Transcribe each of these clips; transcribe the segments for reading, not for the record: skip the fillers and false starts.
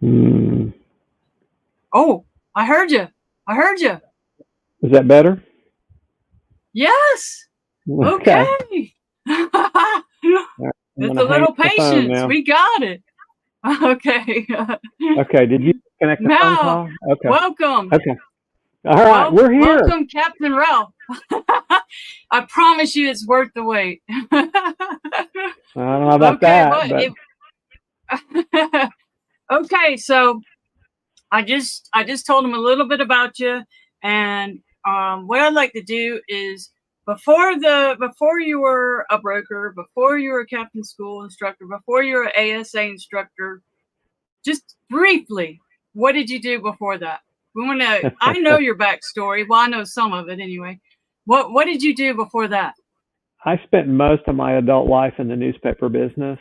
Hmm. Oh, I heard you. I heard you. Is that better? Yes. Okay. Okay. All right. I'm It's gonna a hang up little the phone patience. now. We got it. Okay. Okay. Did you connect the phone Now, call? Okay. welcome. Okay. All right. We're here. Welcome, Captain Ralph. I promise you it's worth the wait. I don't know about Okay, that, but but okay, so I just told him a little bit about you, and what I'd like to do is before you were a broker, before you were a captain school instructor, before you were an ASA instructor, just briefly, what did you do before that? We want to. I know your backstory. Well, I know some of it anyway. What did you do before that? I spent most of my adult life in the newspaper business,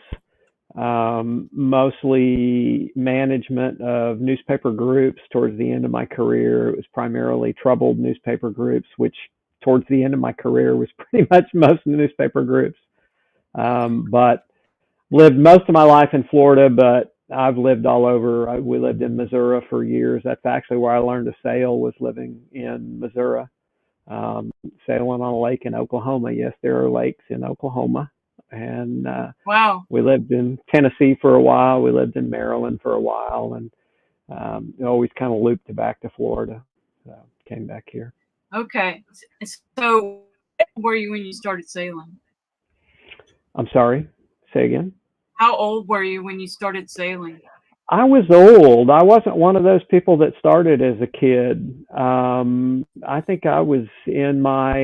mostly management of newspaper groups. Towards the end of my career, it was primarily troubled newspaper groups, which towards the end of my career was pretty much most of the newspaper groups. But lived most of my life in Florida, but I've lived all over. We lived in Missouri for years. That's actually where I learned to sail, was living in Missouri, um, sailing on a lake in Oklahoma. Yes, there are lakes in Oklahoma. And Wow. we lived in Tennessee for a while. We lived in Maryland for a while, and always kind of looped back to Florida. So came back here. Okay. So, where were you when you started sailing? I'm sorry. Say again. How old were you when you started sailing? I was old. I wasn't one of those people that started as a kid. I think I was in my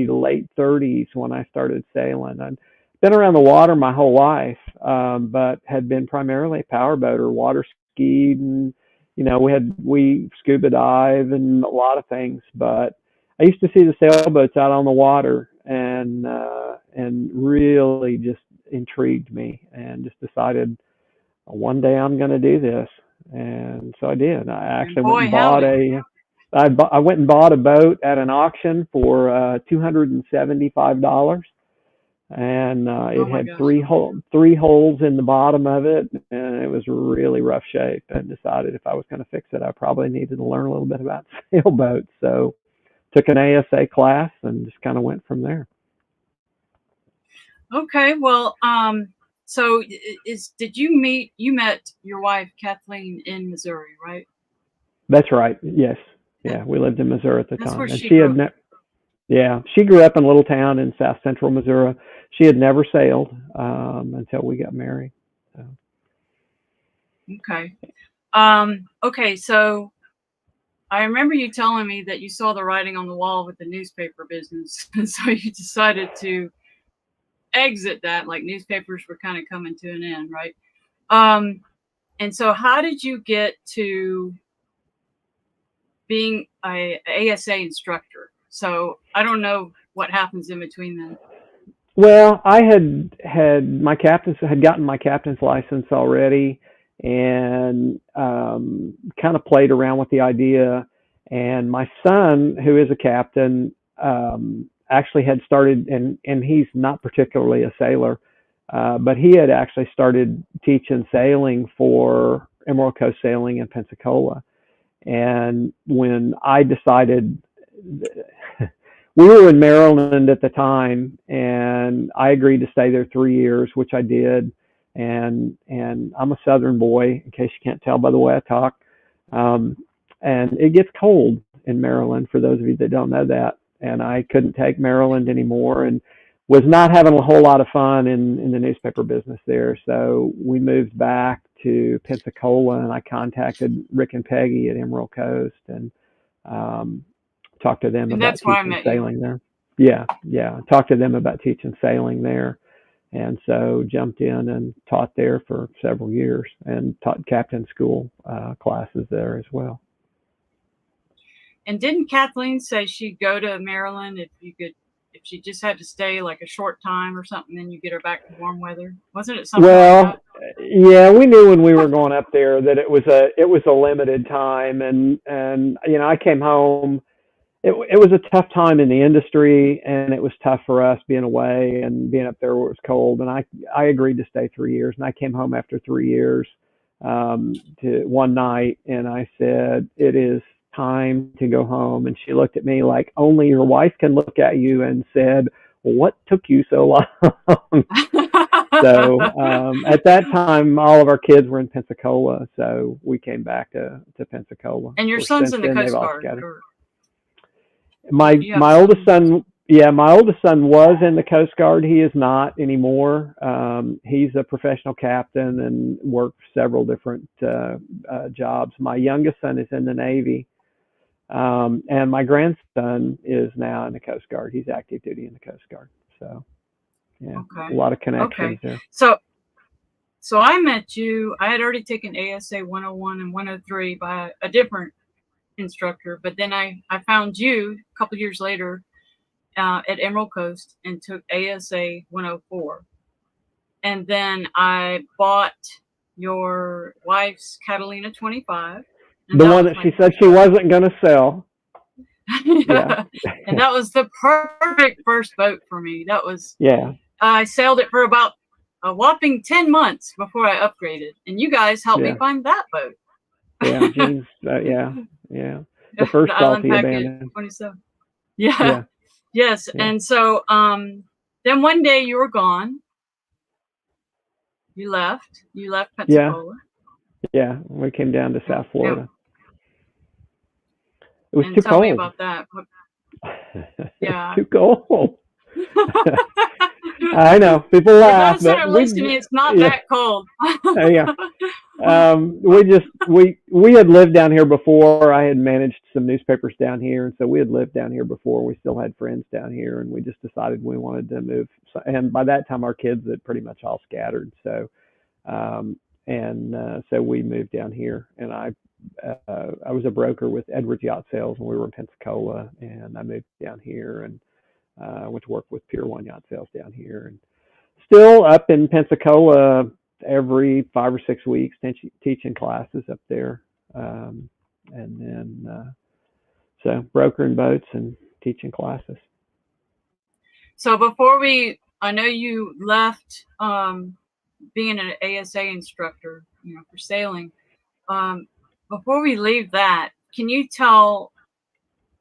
late 30s when I started sailing. I'd been around the water my whole life, but had been primarily a powerboat or water skied, and we scuba dive and a lot of things. But I used to see the sailboats out on the water, and really just intrigued me, and just decided one day I'm going to do this. And so I did. I And actually went boy, and bought howdy. I went and bought a boat at an auction for $275, and Oh it my had gosh. three holes in the bottom of it, and it was really rough shape. And decided if I was going to fix it, I probably needed to learn a little bit about sailboats. So took an ASA class and just kind of went from there. Okay, well, so is did you met your wife Kathleen in Missouri, right? That's right. Yes. That, Yeah, we lived in Missouri at the that's where time, and she she had grew. yeah, she grew up in a little town in south central Missouri. She had never sailed until we got married. So, Okay. Okay, so I remember you telling me that you saw the writing on the wall with the newspaper business, and so you decided to exit that. Like newspapers were kind of coming to an end, right? Um, and so how did you get to being a ASA instructor? So I don't know what happens in between then. well, I had gotten my captain's license already, and kind of played around with the idea. And my son, who is a captain, actually had started, and he's not particularly a sailor, but he had actually started teaching sailing for Emerald Coast Sailing in Pensacola. And when I decided, we were in Maryland at the time, and I agreed to stay there 3 years, which I did. And I'm a Southern boy, in case you can't tell by the way I talk. Um, and it gets cold in Maryland, for those of you that don't know that. And I couldn't take Maryland anymore, and was not having a whole lot of fun in the newspaper business there. So we moved back to Pensacola, and I contacted Rick and Peggy at Emerald Coast, and um, talked to them And about that's where I teaching met you. sailing there. Yeah, yeah. Talked to them about teaching sailing there. And so jumped in and taught there for several years, and taught captain school classes there as well. And didn't Kathleen say she'd go to Maryland if she just had to stay like a short time or something, then you get her back to warm weather? Wasn't it something like Well, that? yeah, we knew when we were going up there that it was a limited time, and I came home. It was a tough time in the industry, and it was tough for us being away and being up there where it was cold. And I agreed to stay 3 years, and I came home after 3 years. to one night, and I said, "It is time to go home." And she looked at me like only your wife can look at you, and said, "What took you so long?" So at that time, all of our kids were in Pensacola, so we came back to Pensacola. And your Or son's since in the then, they've Coast all Guard. scattered. Or you have My a oldest son? son, yeah, my oldest son was in the Coast Guard. He is not anymore. He's a professional captain and worked several different jobs. My youngest son is in the Navy, and my grandson is now in the Coast Guard. He's active duty in the Coast Guard. So, yeah, a Okay. lot of connections Okay. there. So I met you. I had already taken ASA 101 and 103 by a different instructor, but then I found you a couple years later at Emerald Coast and took ASA 104. And then I bought your wife's Catalina 25. And The that one was that my she said first she boat. wasn't going to sell. Yeah. And that was the perfect first boat for me. That was, Yeah. I sailed it for about a whopping 10 months before I upgraded. And you guys helped me Yeah. find that boat. Yeah. Jeans. Yeah. The first The Island Salty Packet abandoned. 27. Yeah. Yeah. Yes. Yeah. And so then one day you were gone. You left Yeah. Pensacola. Yeah. We came down to South Florida. It was And too tell me cold. about that. It Yeah. was too cold. I know people For laugh, those that but are listening, it's not that cold. Yeah. We had lived down here before. I had managed some newspapers down here, and so we had lived down here before. We still had friends down here, and we just decided we wanted to move. And by that time, our kids had pretty much all scattered. So, so we moved down here, and I was a broker with Edwards Yacht Sales, and we were in Pensacola, and I moved down here and went to work with Pier 1 Yacht Sales down here, and still up in Pensacola every 5 or 6 weeks, teaching classes up there, and then so brokering boats and teaching classes. So I know you left being an ASA instructor, for sailing. Before we leave that, can you tell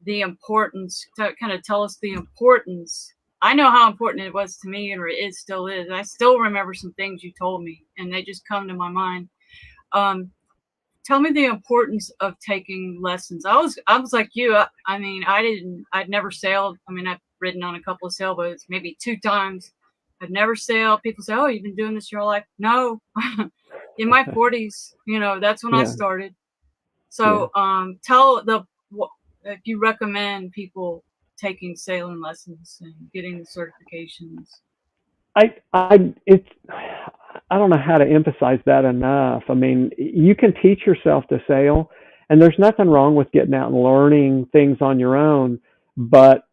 the importance? Kind of tell us the importance. I know how important it was to me, and it still is. I still remember some things you told me, and they just come to my mind. Tell me the importance of taking lessons. I was like you. I'd never sailed. I've ridden on a couple of sailboats, maybe 2 times. I'd never sailed. People say, "Oh, you've been doing this your whole life." No, in my 40s, that's when I started. So, if you recommend people taking sailing lessons and getting the certifications. I don't know how to emphasize that enough. You can teach yourself to sail, and there's nothing wrong with getting out and learning things on your own, but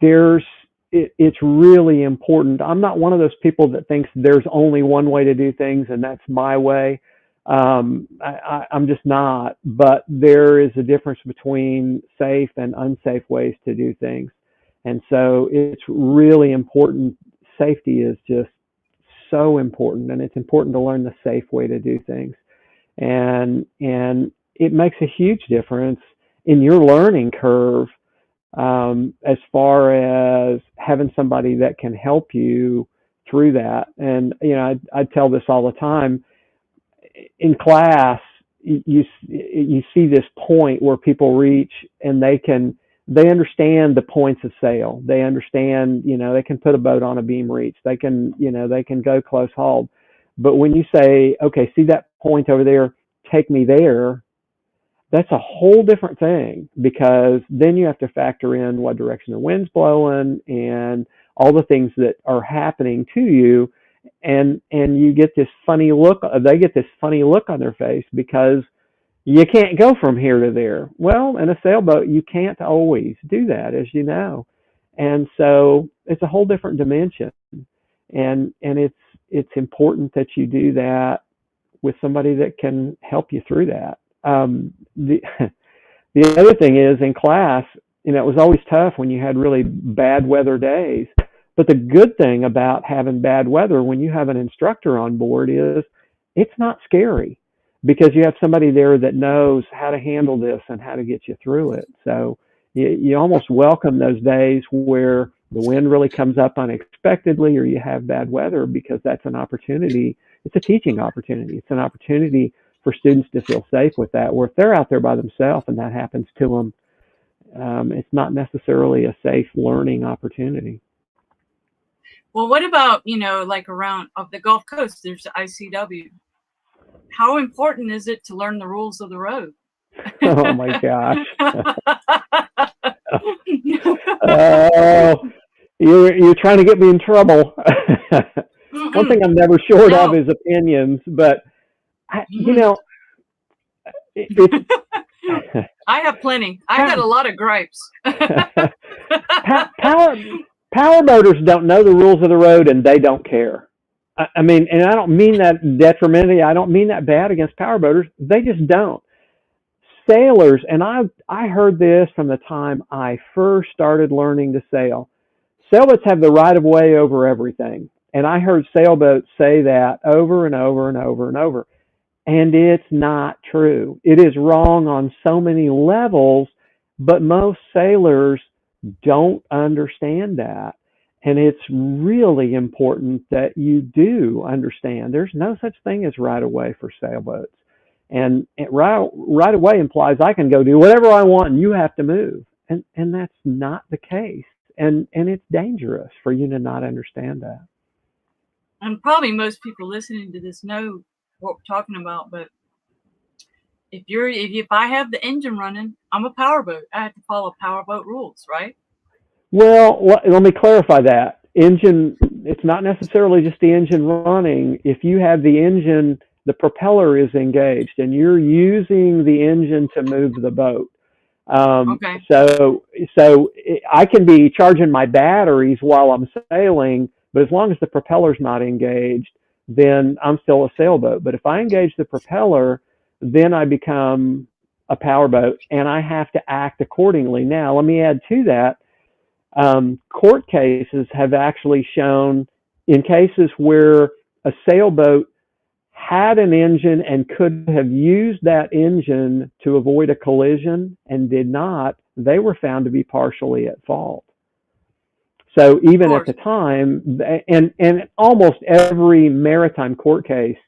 it's really important. I'm not one of those people that thinks there's only one way to do things and that's my way. I'm just not, but there is a difference between safe and unsafe ways to do things. And so it's really important. Safety is just so important, and it's important to learn the safe way to do things. And it makes a huge difference in your learning curve, as far as having somebody that can help you through that. And I tell this all the time in class. You see this point where people reach, and they understand the points of sail. They understand, they can put a boat on a beam reach. They can go close hauled. But when you say, okay, see that point over there, take me there, that's a whole different thing, because then you have to factor in what direction the wind's blowing and all the things that are happening to you. And you get this funny look, they get this funny look on their face because you can't go from here to there. Well, in a sailboat, you can't always do that, as you know. And so it's a whole different dimension. And it's important that you do that with somebody that can help you through that. The other thing is, in class, it was always tough when you had really bad weather days. But the good thing about having bad weather when you have an instructor on board is it's not scary. because you have somebody there that knows how to handle this and how to get you through it. So you almost welcome those days where the wind really comes up unexpectedly or you have bad weather, because that's an opportunity. It's a teaching opportunity. It's an opportunity for students to feel safe with that, where if they're out there by themselves and that happens to them, it's not necessarily a safe learning opportunity. Well, what about, like around of the Gulf Coast, there's the ICW. How important is it to learn the rules of the road? Oh my gosh. Oh, you're trying to get me in trouble. One thing I'm never short of is opinions, but it's I have plenty. I got a lot of gripes. Power boaters don't know the rules of the road, and they don't care. I mean, and I don't mean that detrimentally. I don't mean that bad against power boaters. They just don't. Sailors, and I heard this from the time I first started learning to sail. Sailboats have the right of way over everything. And I heard sailboats say that over and over and over and over. And it's not true. It is wrong on so many levels, but most sailors don't understand that. And it's really important that you do understand there's no such thing as right of way for sailboats. And right away implies I can go do whatever I want and you have to move. And that's not the case. And it's dangerous for you to not understand that. And probably most people listening to this know what we're talking about, but if I have the engine running, I'm a powerboat. I have to follow powerboat rules, right? Well, let me clarify that. Engine, it's not necessarily just the engine running. If you have the engine, the propeller is engaged and you're using the engine to move the boat. Okay. So I can be charging my batteries while I'm sailing, but as long as the propeller's not engaged, then I'm still a sailboat. But if I engage the propeller, then I become a powerboat and I have to act accordingly. Now, let me add to that. Court cases have actually shown in cases where a sailboat had an engine and could have used that engine to avoid a collision and did not, they were found to be partially at fault. So even at the time, and almost every maritime court case,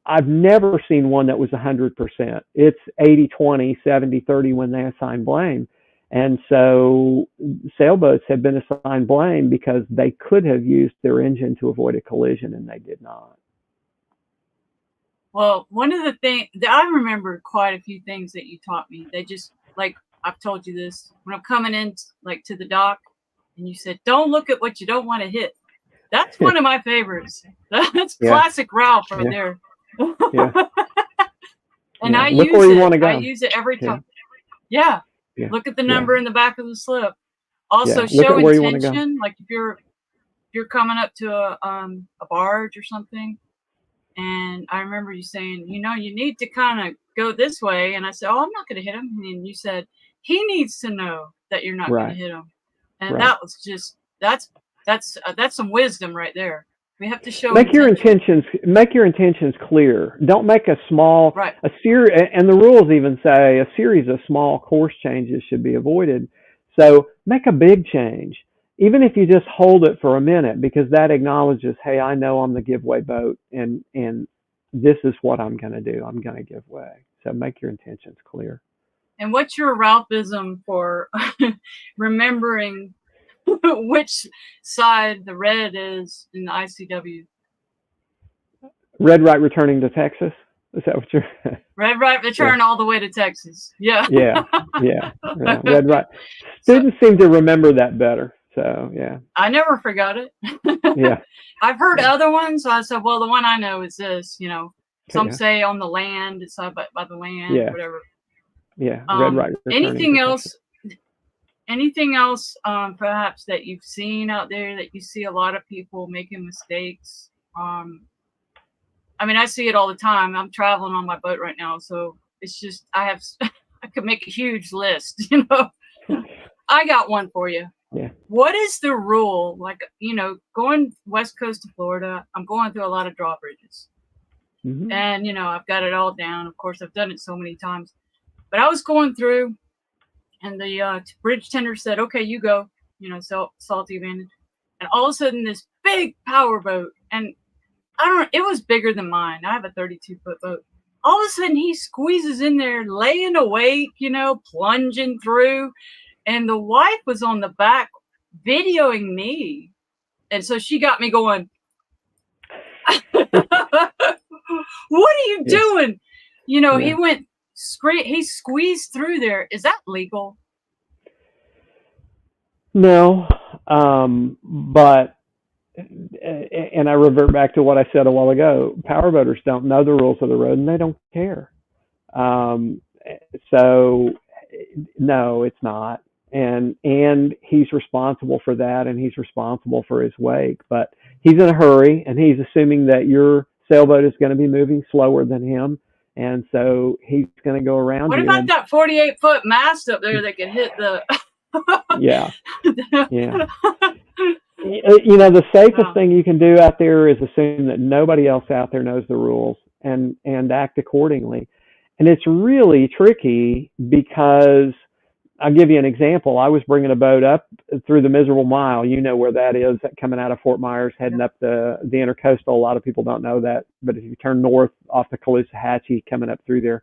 I've never seen one that was 100%. It's 80-20, 70-30 when they assign blame. And so sailboats have been assigned blame because they could have used their engine to avoid a collision and they did not. Well, one of the things that I remember quite a few things that you taught me. They just, like, I've told you this when I'm coming in, like, to the dock, and you said, "Don't look at what you don't want to hit." That's one of my favorites. That's classic Ralph right there. Yeah. And I use it every time. Yeah. Look at the number in the back of the slip. Also, show intention. Like if you're coming up to a barge or something, and I remember you saying, you need to kind of go this way, and I said, "Oh, I'm not going to hit him," and you said, "He needs to know that you're not going to hit him," and that was just that's some wisdom right there. We have to show make your intentions clear. Don't make a small a series, and the rules even say a series of small course changes should be avoided. So make a big change, even if you just hold it for a minute, because that acknowledges, hey, I know I'm the giveaway boat, and this is what I'm going to do. I'm going to give way. So make your intentions clear. And what's your Ralphism for remembering which side the red is in the ICW? Red right returning to Texas? Is that what you're... Red right return all the way to Texas. Yeah. Yeah. Red right. Students seem to remember that better. So, yeah. I never forgot it. Yeah. I've heard other ones. So I said, well, the one I know is this, Some say on the land, it's by the land, whatever. Yeah. Red right returning. Anything else, perhaps that you've seen out there that you see a lot of people making mistakes? I mean, I see it all the time. I'm traveling on my boat right now, so it's just I could make a huge list. I got one for you. Yeah. What is the rule? Like, going west coast to Florida, I'm going through a lot of drawbridges, And, you know, I've got it all down. Of course, I've done it so many times. But I was going through, and the bridge tender said, okay, you go, you know, salty abandoned. And all of a sudden, this big power boat, and it was bigger than mine. I have a 32-foot boat. All of a sudden, he squeezes in there, laying awake, you know, plunging through. And the wife was on the back videoing me. And so she got me going, what are you doing? You know, he went, he squeezed through there. Is that legal? No, but, and I revert back to what I said a while ago, powerboaters don't know the rules of the road and they don't care. So no, it's not. And he's responsible for that, and he's responsible for his wake, but he's in a hurry, and he's assuming that your sailboat is going to be moving slower than him. And so he's going to go around. What about that 48-foot mast up there that can hit the... Yeah. You know, the safest thing you can do out there is assume that nobody else out there knows the rules and act accordingly. And it's really tricky because I'll give you an example. I was bringing a boat up through the Miserable Mile. You know where that is, coming out of Fort Myers, heading up the intercoastal. A lot of people don't know that, but if you turn north off the Caloosahatchee, coming up through there,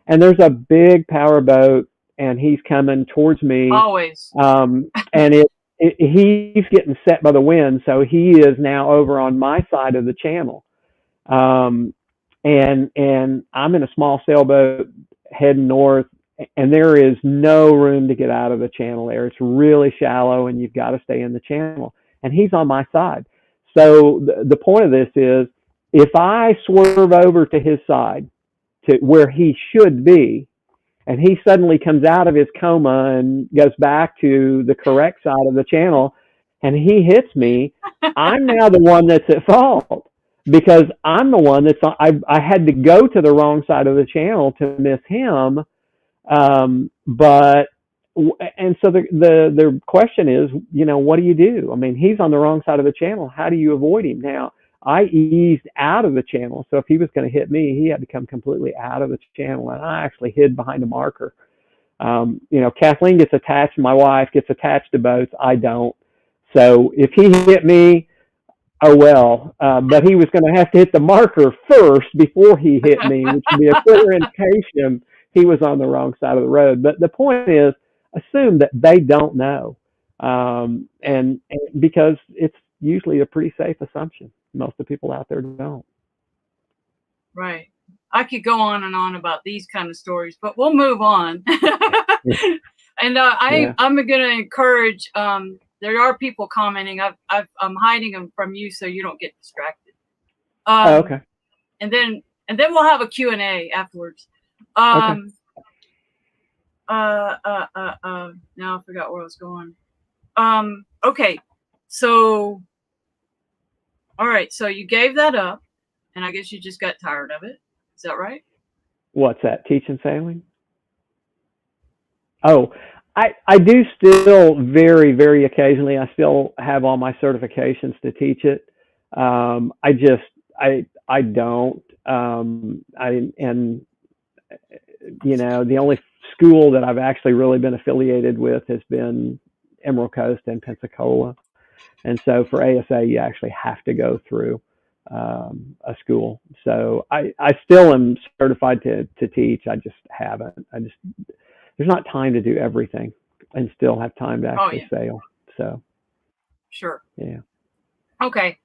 and there's a big power boat, and he's coming towards me. Always. And he's getting set by the wind, so he is now over on my side of the channel. And I'm in a small sailboat heading north, and there is no room to get out of the channel there. It's really shallow, and you've got to stay in the channel. And he's on my side. So the point of this is, if I swerve over to his side, to where he should be, and he suddenly comes out of his coma and goes back to the correct side of the channel, and he hits me, I'm now the one that's at fault, because I'm the one that's I had to go to the wrong side of the channel to miss him. But so the question is, you know, what do you do? I mean, he's on the wrong side of the channel. How do you avoid him? Now, I eased out of the channel, so if he was going to hit me, he had to come completely out of the channel, and I actually hid behind a marker. You know, Kathleen gets attached, my wife gets attached to boats. I don't. So if he hit me, oh well. But he was going to have to hit the marker first before he hit me, which would be a clear indication he was on the wrong side of the road. But the point is, assume that they don't know, and because it's usually a pretty safe assumption. Most of the people out there don't. Right. I could go on and on about these kind of stories, but we'll move on. And I'm going to encourage. There are people commenting. I'm hiding them from you so you don't get distracted. Okay. And then we'll have a Q&A afterwards. Okay. Now I forgot where I was going. Okay. So, all right. So you gave that up, and I guess you just got tired of it. Is that right? What's that? Teaching sailing? Oh, I do still very, very occasionally. I still have all my certifications to teach it. I don't. And you know, the only school that I've actually really been affiliated with has been Emerald Coast and Pensacola. And so for ASA, you actually have to go through a school. So I still am certified to teach. I just haven't. There's not time to do everything and still have time to actually sail. So. Sure. Yeah. Okay.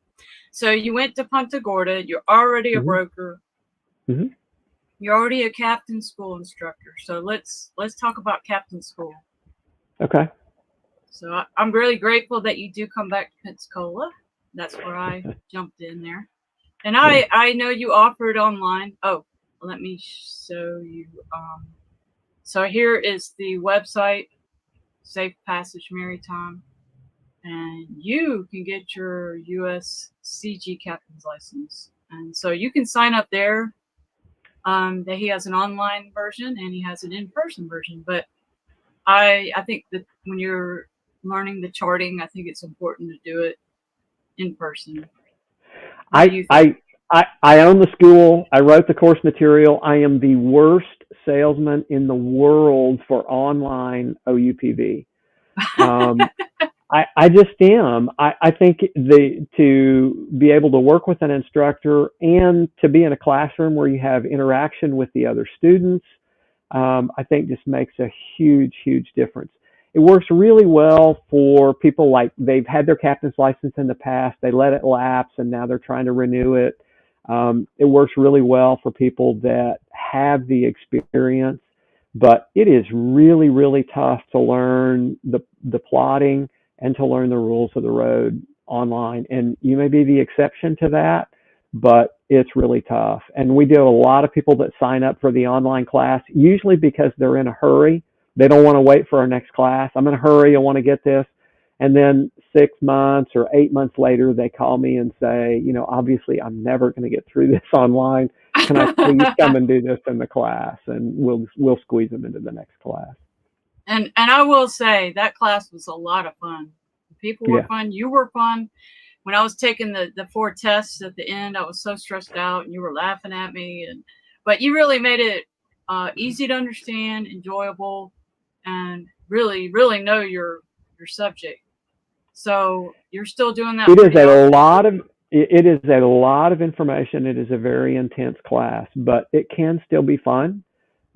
So you went to Punta Gorda. You're already a broker. Mm-hmm. You're already a captain school instructor. So let's talk about captain school. Okay. So I'm really grateful that you do come back to Pensacola. That's where I jumped in there. And I know you offered online. Oh, let me show you. So here is the website, Safe Passage Maritime. And you can get your USCG captain's license. And so you can sign up there. That he has an online version and he has an in-person version. But I think that when you're learning the charting, I think it's important to do it in person. I I own the school. I wrote the course material. I am the worst salesman in the world for online OUPV. Um, I just am. I think to be able to work with an instructor and to be in a classroom where you have interaction with the other students, I think just makes a huge, huge difference. It works really well for people like they've had their captain's license in the past, they let it lapse, and now they're trying to renew it. It works really well for people that have the experience, but it is really, really tough to learn the plotting and to learn the rules of the road online. And you may be the exception to that, but it's really tough. And we do a lot of people that sign up for the online class, usually because they're in a hurry. They don't want to wait for our next class. I'm in a hurry. I want to get this. And then 6 months or 8 months later, they call me and say, obviously I'm never going to get through this online. Can I please come and do this in the class? And we'll squeeze them into the next class. And I will say that class was a lot of fun. People were fun. You were fun. When I was taking the 4 tests at the end, I was so stressed out, and you were laughing at me. But you really made it easy to understand, enjoyable, and really, really know your subject. So you're still doing that. It is a lot of information. It is a very intense class, but it can still be fun.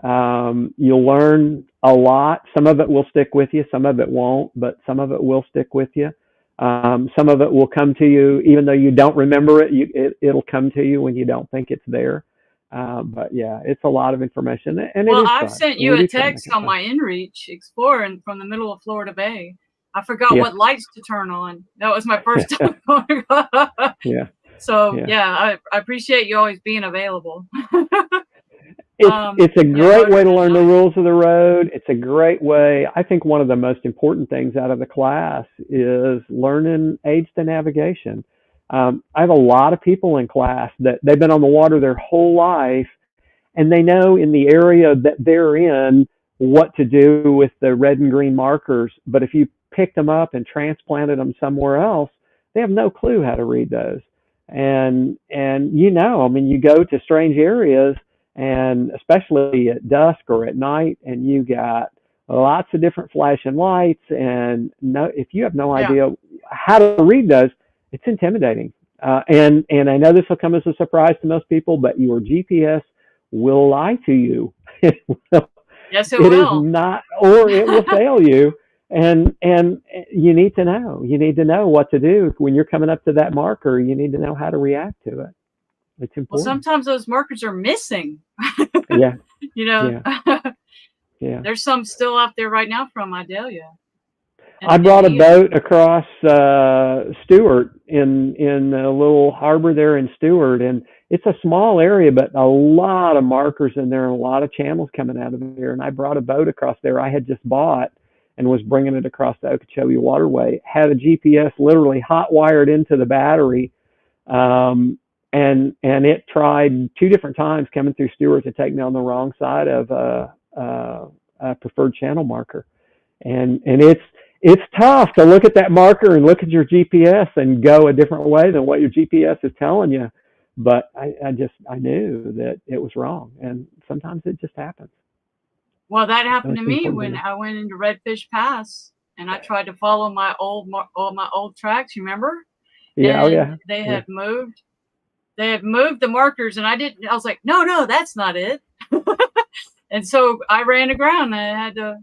You'll learn a lot. Some of it will stick with you, some of it won't, but some of it will stick with you. Some of it will come to you even though you don't remember it. It'll come to you when you don't think it's there. But yeah, it's a lot of information, and I've sent you a text on my inReach exploring from the middle of Florida Bay. I forgot what lights to turn on. That was my first time going. So I appreciate you always being available. It's a great way to learn the rules of the road. It's a great way. I think one of the most important things out of the class is learning aids to navigation. I have a lot of people in class that they've been on the water their whole life, and they know in the area that they're in what to do with the red and green markers. But if you picked them up and transplanted them somewhere else, they have no clue how to read those. And you go to strange areas, and especially at dusk or at night, and you got lots of different flashing lights, and if you have no idea how to read those, it's intimidating. And I know this will come as a surprise to most people, but your GPS will lie to you. Yes, it will. Is not, or it will fail you. And you need to know. You need to know what to do when you're coming up to that marker. You need to know how to react to it. It's important. Well, sometimes those markers are missing. Yeah. There's some still out there right now from Idalia. I brought a boat across Stewart in a little harbor there in Stewart, and it's a small area, but a lot of markers in there and a lot of channels coming out of there. And I brought a boat across there I had just bought and was bringing it across the Okeechobee Waterway. Had a GPS literally hot wired into the battery, and it tried 2 different times coming through Stewart to take me on the wrong side of a preferred channel marker. And it's tough to look at that marker and look at your GPS and go a different way than what your GPS is telling you. But I knew that it was wrong, and sometimes it just happens. Well, that happened to me when I went into Redfish Pass, and I tried to follow my old tracks. You remember? Yeah, They had moved. They had moved the markers, and I was like, no, that's not it. And so I ran aground. I had to.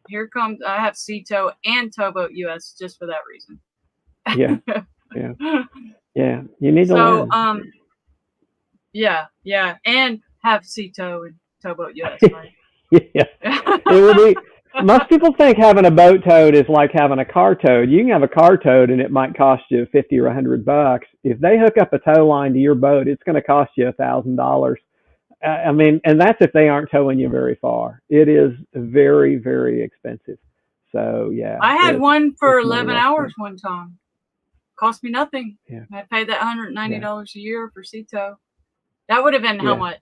I have Sea-Tow and Towboat US just for that reason. Yeah. You need to learn. And have Sea-Tow and Towboat US. Right? It would be. Most people think having a boat towed is like having a car towed. You can have a car towed, and it might cost you $50 or $100. If they hook up a tow line to your boat, it's going to cost you $1,000. And that's if they aren't towing you very far. It is very, very expensive. So yeah. I had one for 11 hours one time. Cost me nothing. Yeah. I paid that $190 a year for Sea-Tow. That would have been how much?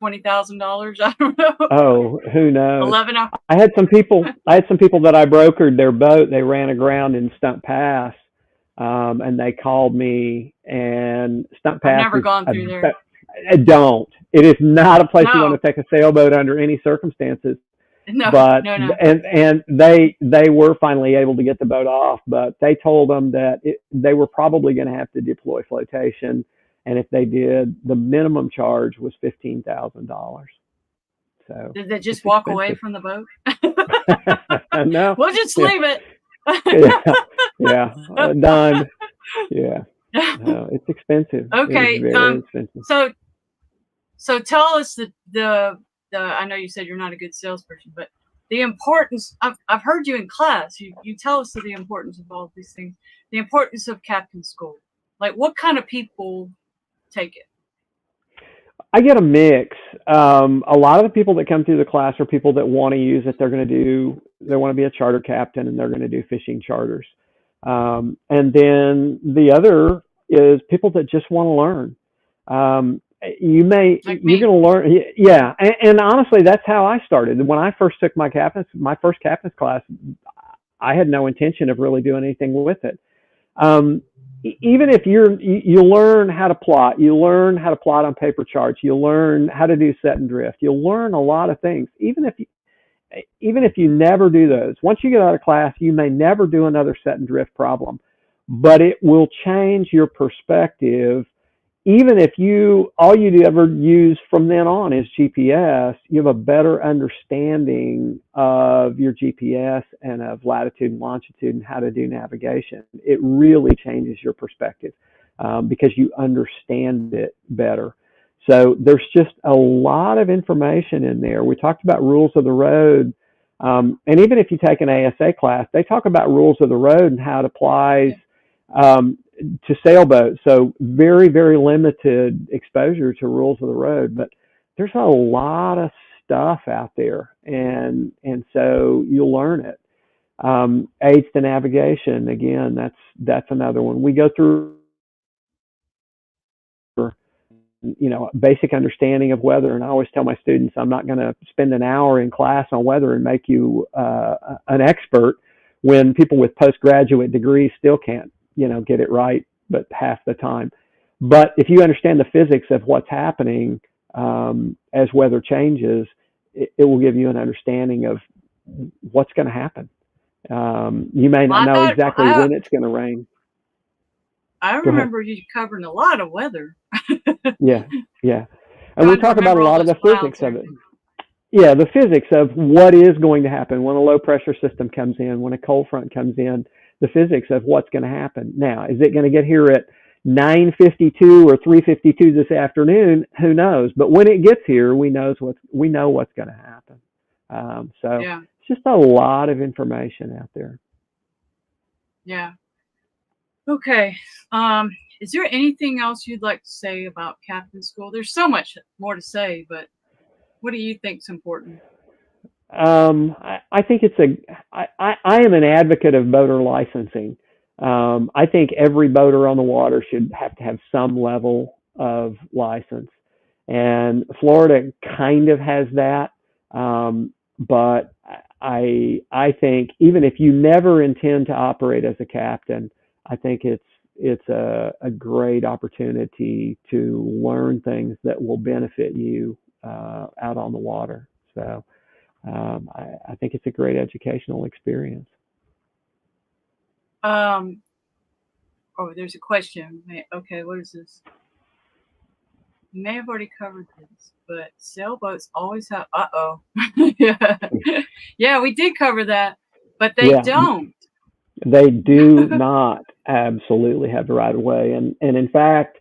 $20,000? I don't know. Oh, who knows? 11 hours. I had some people that I brokered their boat. They ran aground in Stump Pass. and they called me, and Stunt I've Pass never is gone through there. don't. It is not a place you No, want to take a sailboat under any circumstances. no, But no. and they were finally able to get the boat off, but they told them that they were probably going to have to deploy flotation, and if they did, the minimum charge was $15,000. So Did they it's just walk away expensive. from the boat? No, We'll just yeah, leave it. yeah, done. Yeah, no, it's expensive. It is Okay. very expensive. So tell us the I know you said you're not a good salesperson, but the importance. I've heard you in class. You tell us the importance of all of these things. The importance of captain school. Like, what kind of people take it? I get a mix. A lot of the people that come through the class are people that want to use it. They want to be a charter captain, and they're going to do fishing charters. And then the other is people that just want to learn. You're going to learn. Yeah. And honestly, that's how I started. When I first took my first captain's class, I had no intention of really doing anything with it. Even if you learn how to plot, you learn how to plot on paper charts, you learn how to do set and drift, you'll learn a lot of things. Even if you never do those, once you get out of class, you may never do another set and drift problem, but it will change your perspective. Even if all you ever use from then on is GPS, you have a better understanding of your GPS and of latitude and longitude and how to do navigation. It really changes your perspective because you understand it better. So there's just a lot of information in there. We talked about rules of the road. And even if you take an ASA class, they talk about rules of the road and how it applies to sailboats. So very, very limited exposure to rules of the road, but there's a lot of stuff out there, and so you'll learn it. Aids to navigation, again, that's another one. We go through basic understanding of weather, and I always tell my students I'm not going to spend an hour in class on weather and make you an expert when people with postgraduate degrees still can't get it right but half the time. But if you understand the physics of what's happening as weather changes, it will give you an understanding of what's going to happen. You may not know exactly when it's going to rain. I remember you covering a lot of weather. Yeah. And we talk about a lot of the physics of it. Yeah, the physics of what is going to happen when a low pressure system comes in, when a cold front comes in, the physics of what's going to happen. Now, is it going to get here at 9:52 or 3:52 this afternoon? Who knows? But when it gets here, we know what's going to happen. It's just a lot of information out there. Yeah. Okay. Is there anything else you'd like to say about captain school? There's so much more to say, but what do you think is important? I think I am an advocate of boater licensing. I think every boater on the water should have to have some level of license. And Florida kind of has that. But I think even if you never intend to operate as a captain, I think it's a great opportunity to learn things that will benefit you out on the water. So I think it's a great educational experience. Oh, there's a question. Okay, what is this? You may have already covered this, but sailboats always have. Yeah, we did cover that, but they don't. They do not absolutely have the right of way, and in fact,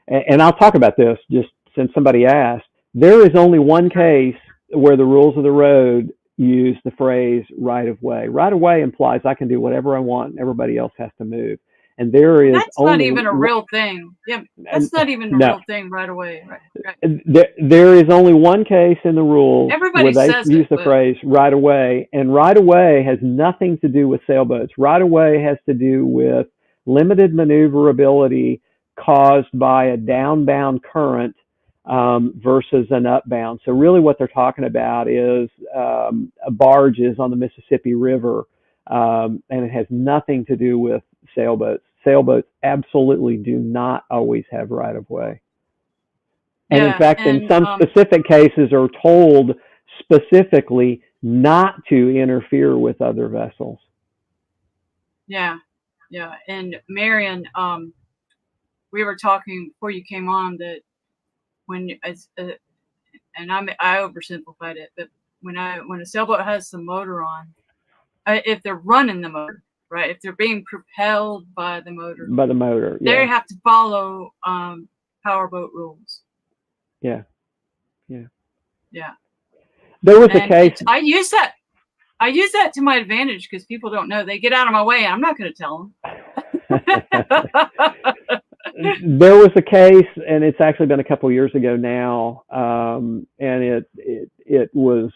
and I'll talk about this just since somebody asked. There is only one case where the rules of the road use the phrase right of way. Right of way implies I can do whatever I want and everybody else has to move. And that's not even a real thing. Yeah, that's not even a real thing right away. Right. There is only one case in the rules where they use the phrase right of way, and right of way has nothing to do with sailboats. Right of way has to do with limited maneuverability caused by a downbound current versus an upbound. So really what they're talking about is barges on the Mississippi River, and it has nothing to do with sailboats. sailboats absolutely do not always have right of way. And in Yeah, fact, in and some specific cases are told specifically not to interfere with other vessels. yeah, yeah. And Marion, we were talking before you came on that when and I oversimplified it, but when a sailboat has the motor on, if they're running the motor, right? If they're being propelled by the motor, Yeah. they have to follow powerboat rules. Yeah. There was a case. I use that to my advantage because people don't know. They get out of my way, and I'm not going to tell them. There was a case, and it's actually been a couple years ago now, and it was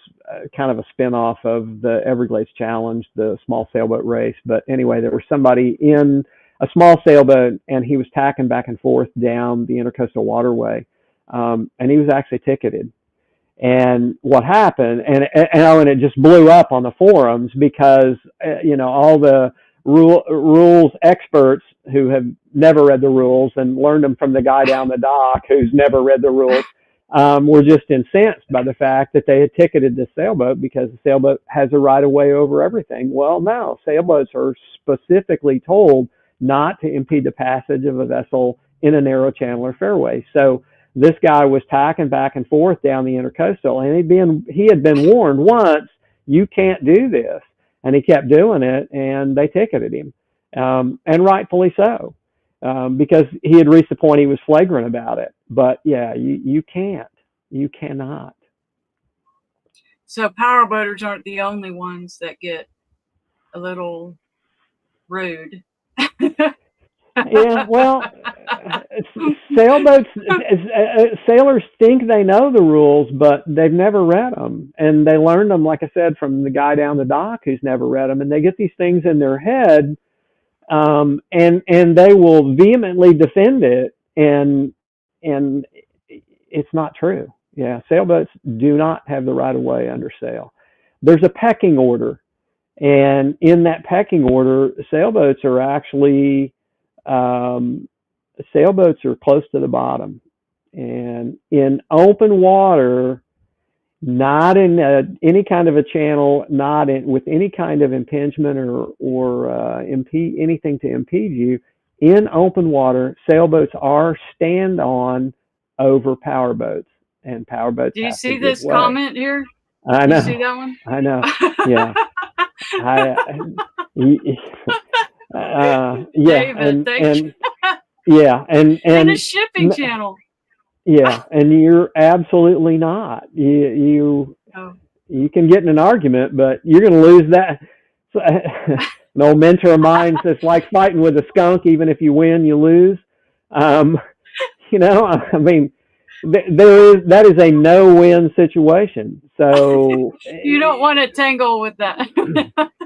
kind of a spinoff of the Everglades Challenge, the small sailboat race. But anyway, there was somebody in a small sailboat, and he was tacking back and forth down the intercoastal waterway, and he was actually ticketed. And what happened, and it just blew up on the forums because all the rules experts who have never read the rules and learned them from the guy down the dock who's never read the rules were just incensed by the fact that they had ticketed this sailboat because the sailboat has a right of way over everything. Well, no, sailboats are specifically told not to impede the passage of a vessel in a narrow channel or fairway. So this guy was tacking back and forth down the intercoastal, and he had been warned once, you can't do this. And he kept doing it, and they ticketed him, and rightfully so, because he had reached the point he was flagrant about it. But yeah, you can't. You cannot. So powerboaters aren't the only ones that get a little rude. Yeah, well, sailboats, sailors think they know the rules, but they've never read them. And they learned them, like I said, from the guy down the dock who's never read them. And they get these things in their head, and they will vehemently defend it. And it's not true. Yeah, sailboats do not have the right of way under sail. There's a pecking order. And in that pecking order, sailboats are actually... sailboats are close to the bottom, and in open water, not in any kind of a channel, not with any kind of impingement or anything to impede you. In open water, sailboats are stand on over powerboats, and powerboats. Do you see this comment here? I know. You see that one? I know. Yeah. Yeah, David, yeah, and in a shipping channel. Yeah, and you're absolutely not. You can get in an argument, but you're going to lose that. An old mentor of mine says, like fighting with a skunk, even if you win, you lose. I mean, that is a no-win situation. So you don't want to tangle with that.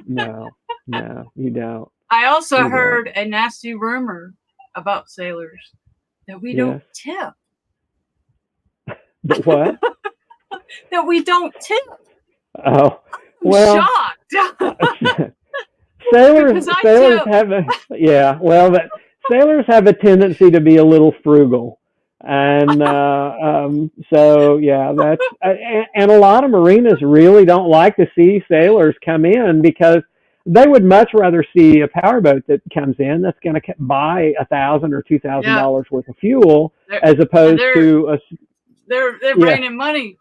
No, you don't. I also heard a nasty rumor about sailors that we don't tip. What? That we don't tip. Oh, well. I'm shocked. sailors have sailors have a tendency to be a little frugal. And so yeah, that's and a lot of marinas really don't like to see sailors come in because they would much rather see a powerboat that comes in that's going to buy $1,000 or $2,000 worth of fuel as opposed to a. They're raining money.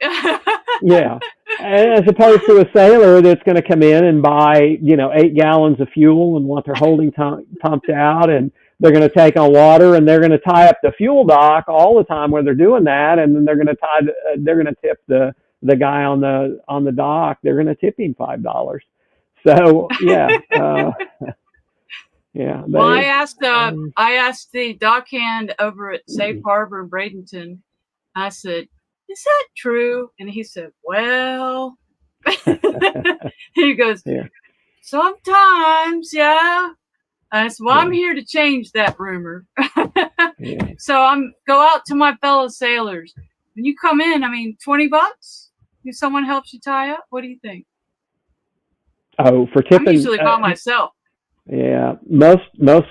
Yeah, as opposed to a sailor that's going to come in and buy 8 gallons of fuel and want their holding tank pumped out, and they're going to take on water, and they're going to tie up the fuel dock all the time where they're doing that, and then they're going to tip the guy on the dock. They're going to tip him $5. So yeah, yeah. Well, I asked the dockhand over at Safe Harbor in Bradenton. I said, "Is that true?" And he said, "Well," he goes, "Sometimes, yeah." I said, "Well, I'm here to change that rumor." So go out to my fellow sailors. When you come in, I mean, $20. If someone helps you tie up, what do you think? Oh, for tipping. I'm usually by myself. Yeah, most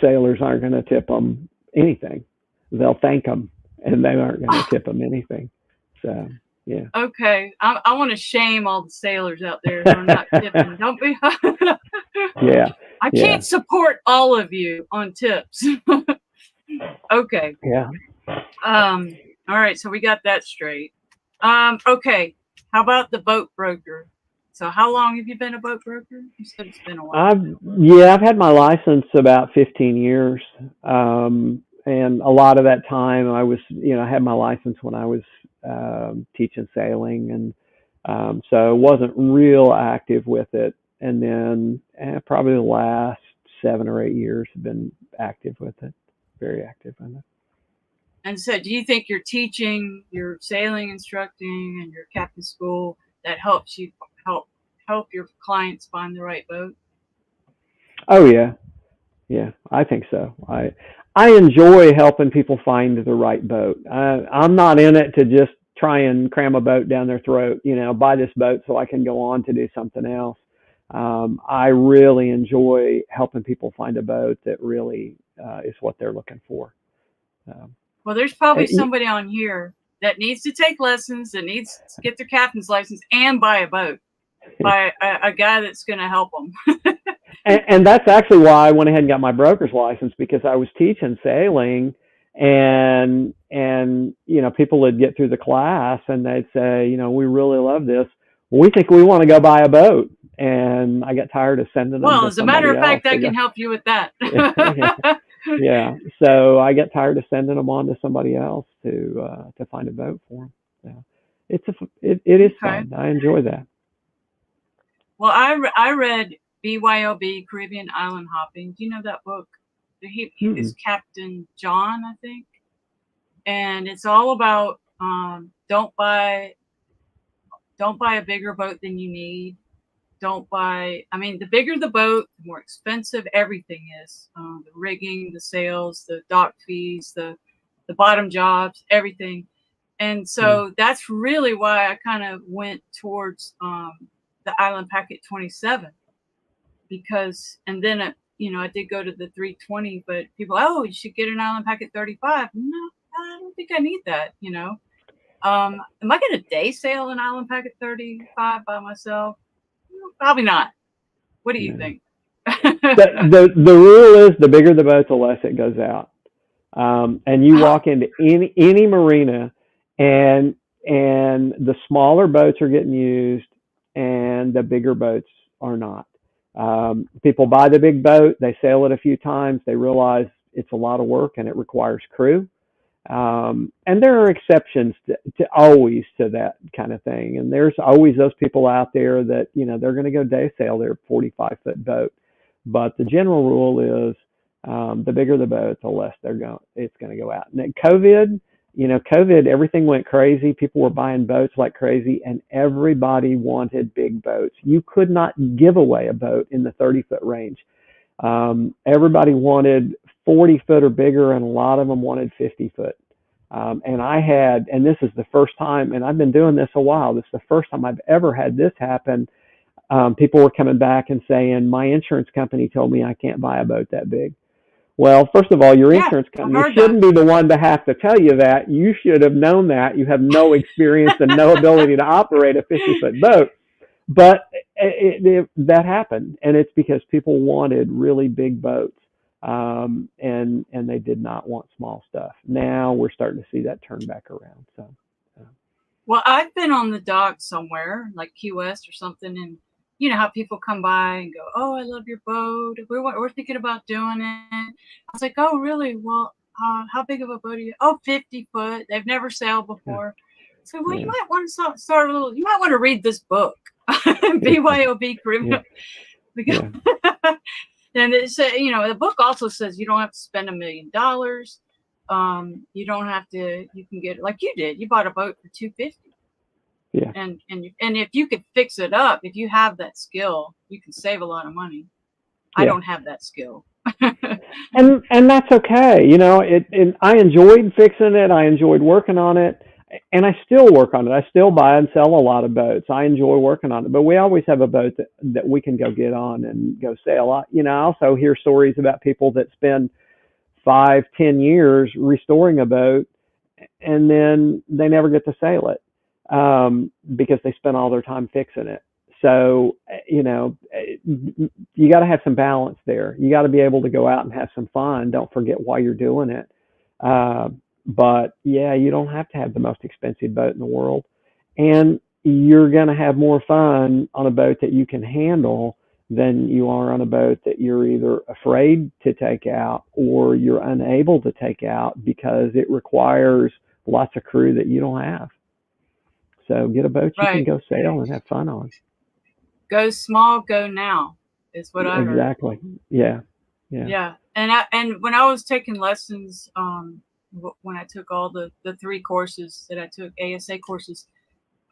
sailors aren't going to tip them anything. They'll thank them, and they aren't going to tip them anything. So, yeah. Okay, I want to shame all the sailors out there who are not tipping. Don't be. Yeah, I yeah, can't support all of you on tips. Okay. yeah. All right, so we got that straight. Okay. How about the boat broker? So how long have you been a boat broker? You said it's been a while. I've had my license about 15 years, and a lot of that time I was, I had my license when I was teaching sailing, and so wasn't real active with it. And then probably the last 7 or 8 years have been active with it, very active in it. And so do you think your teaching, your sailing instructing, and your captain school that helps you help your clients find the right boat? Oh yeah, yeah, I think so. I enjoy helping people find the right boat. I'm not in it to just try and cram a boat down their throat. Buy this boat so I can go on to do something else. I really enjoy helping people find a boat that really is what they're looking for. Um, Well, there's probably y- somebody on here that needs to take lessons, that needs to get their captain's license and buy a boat by a guy that's going to help them. and that's actually why I went ahead and got my broker's license, because I was teaching sailing, and people would get through the class and they'd say, we really love this. We think we want to go buy a boat, and I got tired of sending them Well, to as a matter somebody of else fact, I to go. can help you with that. Yeah, so I got tired of sending them on to somebody else to find a boat for them. So it is Okay. fun. I enjoy that. Well, I read BYOB, Caribbean Island Hopping. Do you know that book? He is Mm-mm. Captain John, I think, and it's all about don't buy a bigger boat than you need. Don't buy. I mean, the bigger the boat, the more expensive everything is. The rigging, the sails, the dock fees, the bottom jobs, everything. And Yeah. so that's really why I kind of went towards the Island Packet 27, because, and then I did go to the 320, but people, oh, you should get an Island Packet 35. No, I don't think I need that. Am I going to day sail an Island Packet 35 by myself? Probably not. What do you Yeah. think? The rule is the bigger the boat, the less it goes out. And you walk into any marina, and the smaller boats are getting used, and the bigger boats are not. People buy the big boat, they sail it a few times, they realize it's a lot of work and it requires crew. And there are exceptions to always to that kind of thing. And there's always those people out there that, they're going to go day sail their 45-foot boat. But the general rule is the bigger the boat, the less it's going to go out. And at COVID, everything went crazy. People were buying boats like crazy, and everybody wanted big boats. You could not give away a boat in the 30-foot range. Everybody wanted 40-foot or bigger, and a lot of them wanted 50-foot. And this is the first time, and I've been doing this a while, this is the first time I've ever had this happen. People were coming back and saying, my insurance company told me I can't buy a boat that big. Well, first of all, your Yeah, insurance I've company heard shouldn't that. be the one to have to tell you that. You should have known that. You have no experience and no ability to operate a 50-foot boat. But that happened, and it's because people wanted really big boats, and they did not want small stuff. Now we're starting to see that turn back around. So, Well, I've been on the dock somewhere, like Key West or something, and you know how people come by and go, "Oh, I love your boat. We're thinking about doing it." I was like, "Oh, really? Well, how big of a boat are you?" "Oh, 50 foot. They've never sailed yeah, before." So, well, you yeah, might want to start a little. You might want to read this book, BYOB yeah, Caribbean, because yeah, and it said, the book also says you don't have to spend $1 million. You don't have to. You can get it like you did. You bought a boat for 250, yeah. and if you could fix it up, if you have that skill, you can save a lot of money. I Yeah. don't have that skill. And that's okay. And I enjoyed fixing it. I enjoyed working on it. and I still work on it. I still buy and sell a lot of boats. I enjoy working on it, but we always have a boat that we can go get on and go sail. I also hear stories about people that spend 5, 10 years restoring a boat, and then they never get to sail it, because they spent all their time fixing it. So, you got to have some balance there. You got to be able to go out and have some fun. Don't forget why you're doing it. But yeah, you don't have to have the most expensive boat in the world, and you're going to have more fun on a boat that you can handle than you are on a boat that you're either afraid to take out or you're unable to take out because it requires lots of crew that you don't have. So get a boat you can Right. go sail and have fun on. Go small, go now is what I heard. Exactly. Yeah. Yeah. And when I was taking lessons, when I took all the 3 courses that I took, ASA courses,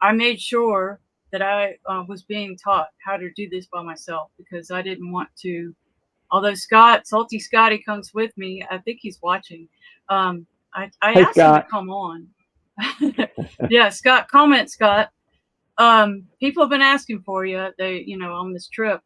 I made sure that I was being taught how to do this by myself, because I didn't want to, although Salty Scotty comes with me, I think he's watching. I Hey, asked him to Scott. come on. Yeah, Scott, comment, Scott. People have been asking for you, on this trip.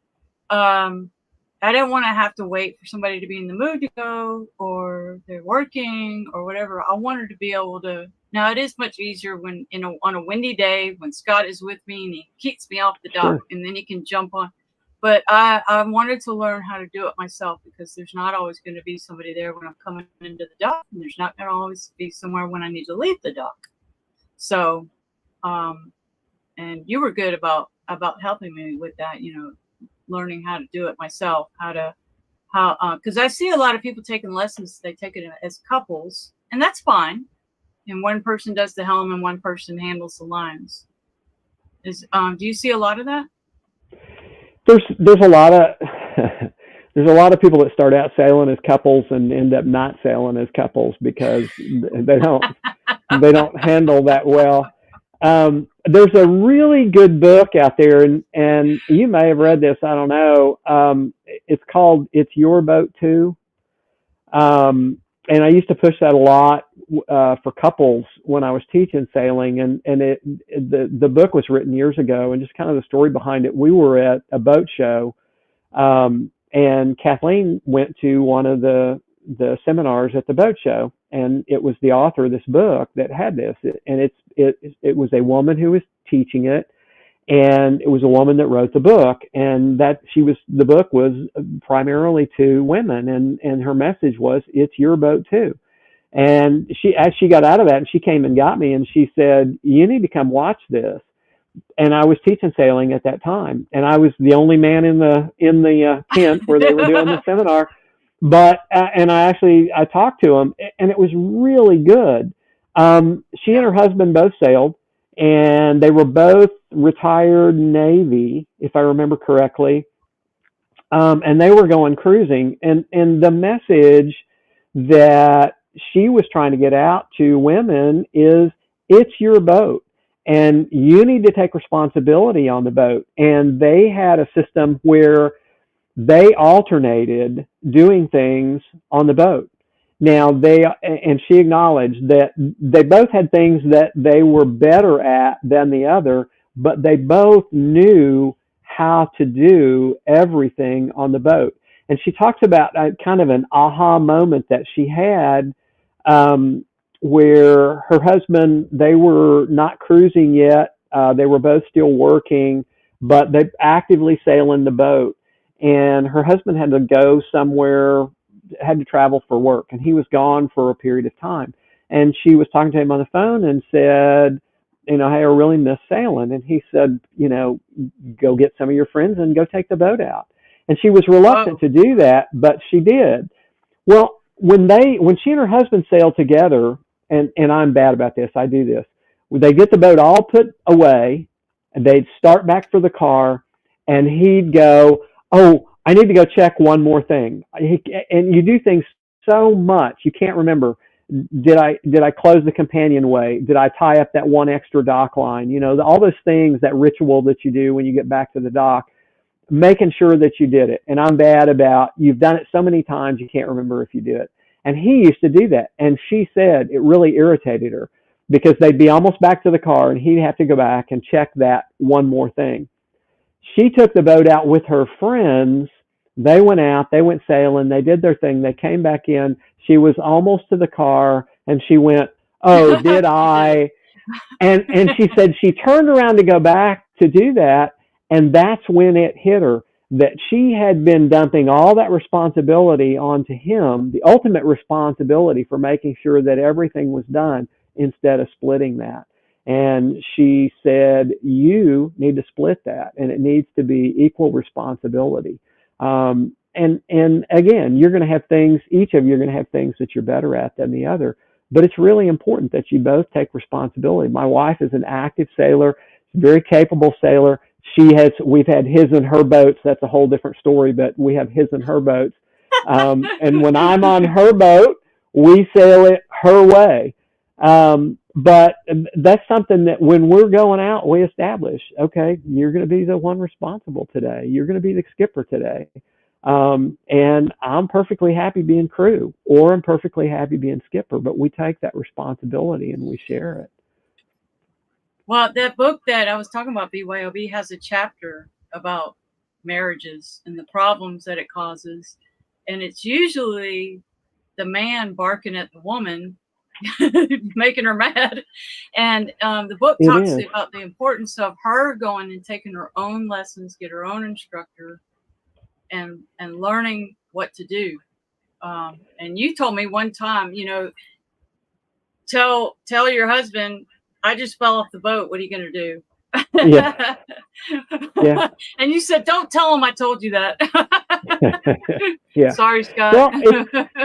I didn't want to have to wait for somebody to be in the mood to go, or they're working or whatever. I wanted to be able to. Now, it is much easier when, on a windy day when Scott is with me and he keeps me off the dock, Sure. and then he can jump on. But I wanted to learn how to do it myself, because there's not always going to be somebody there when I'm coming into the dock, and there's not going to always be somewhere when I need to leave the dock. So, and you were good about helping me with that, learning how to do it myself, because I see a lot of people taking lessons. They take it as couples, and that's fine. And one person does the helm and one person handles the lines. Do you see a lot of that? There's a lot of there's a lot of people that start out sailing as couples and end up not sailing as couples because they don't handle that well. There's a really good book out there, and you may have read this. I don't know. It's called "It's Your Boat Too," and I used to push that a lot for couples when I was teaching sailing. And the book was written years ago, and just kind of the story behind it. We were at a boat show, and Kathleen went to one of the seminars at the boat show, and it was the author of this book that had this, and it was a woman who was teaching it, and it was a woman that wrote the book, and the book was primarily to women, and her message was, it's your boat too. And as she got out of that, and she came and got me, and she said, you need to come watch this. And I was teaching sailing at that time, and I was the only man in the tent where they were doing the seminar. But and I talked to him, and it was really good. She and her husband both sailed, and they were both retired Navy, if I remember correctly. And they were going cruising, and the message that she was trying to get out to women is, it's your boat, and you need to take responsibility on the boat. And they had a system where they alternated doing things on the boat. Now and she acknowledged that they both had things that they were better at than the other, but they both knew how to do everything on the boat. And she talks about kind of an aha moment that she had, where her husband, they were not cruising yet. They were both still working, but they actively sailing the boat. And her husband had to go somewhere, had to travel for work, and he was gone for a period of time. And she was talking to him on the phone and said, hey, I really miss sailing. And he said, go get some of your friends and go take the boat out. And she was reluctant to do that, but she did. Well, when she and her husband sailed together, and I'm bad about this, I do this, they get the boat all put away, and they'd start back for the car, and he'd go, oh, I need to go check one more thing. And you do things so much, you can't remember. Did I close the companionway? Did I tie up that one extra dock line? All those things, that ritual that you do when you get back to the dock, making sure that you did it. And I'm bad about, you've done it so many times, you can't remember if you did it. And he used to do that. And she said it really irritated her. because they'd be almost back to the car and he'd have to go back and check that one more thing. She took the boat out with her friends. They went out, they went sailing, they did their thing, they came back in. She was almost to the car and she went, "Oh, did I?" And she said she turned around to go back to do that, and that's when it hit her that she had been dumping all that responsibility onto him, the ultimate responsibility for making sure that everything was done, instead of splitting that. And she said, "You need to split that, and it needs to be equal responsibility." And again, you're going to have things. Each of you are going to have things that you're better at than the other. But it's really important that you both take responsibility. My wife is an active sailor, very capable sailor. We've had his and her boats. That's a whole different story, but we have his and her boats. And when I'm on her boat, we sail it her way. But that's something that when we're going out, we establish, okay, you're going to be the one responsible today. You're going to be the skipper today. And I'm perfectly happy being crew, or I'm perfectly happy being skipper, but we take that responsibility and we share it. Well, that book that I was talking about, BYOB, has a chapter about marriages and the problems that it causes. And it's usually the man barking at the woman, making her mad. And the book talks about the importance of her going and taking her own lessons, get her own instructor, and learning what to do. And you told me one time, tell your husband, "I just fell off the boat. What are you going to do?" Yeah. Yeah. And you said, "Don't tell him I told you that." Yeah. Sorry, Scott. Well,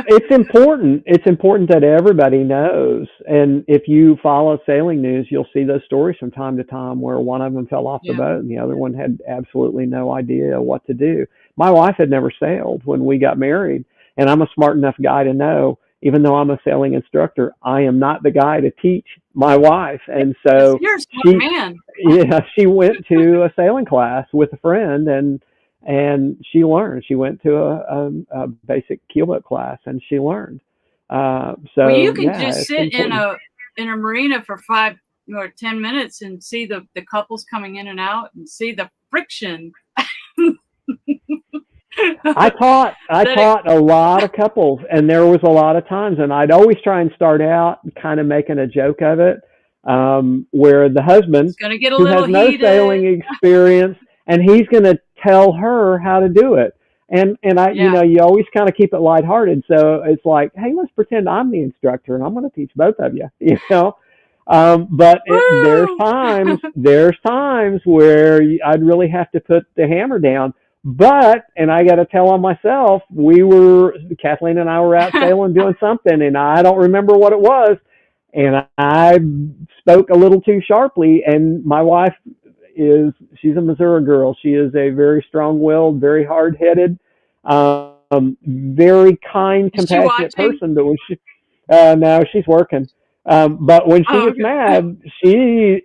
it's important. It's important that everybody knows. And if you follow sailing news, you'll see those stories from time to time where one of them fell off the boat and the other one had absolutely no idea what to do. My wife had never sailed when we got married, and I'm a smart enough guy to know, even though I'm a sailing instructor, I am not the guy to teach my wife. And so you're a smart man. Yeah, she went to a sailing class with a friend, and she learned. She went to a basic keelboat class, and she learned. So you can just sit in a marina for 5 or 10 minutes and see the couples coming in and out and see the friction. I taught a lot of couples, and there was a lot of times, and I'd always try and start out kind of making a joke of it, where the husband, who has no sailing experience, and he's going to tell her how to do it. And you always kind of keep it lighthearted. So it's like, hey, let's pretend I'm the instructor and I'm going to teach both of you, but there's times where I'd really have to put the hammer down. And I got to tell on myself, Catalina and I were out sailing doing something, and I don't remember what it was. And I spoke a little too sharply, and my wife she's a Missouri girl. She is a very strong-willed, very hard-headed, very kind, compassionate person. But when no, she's working. But when she gets mad, she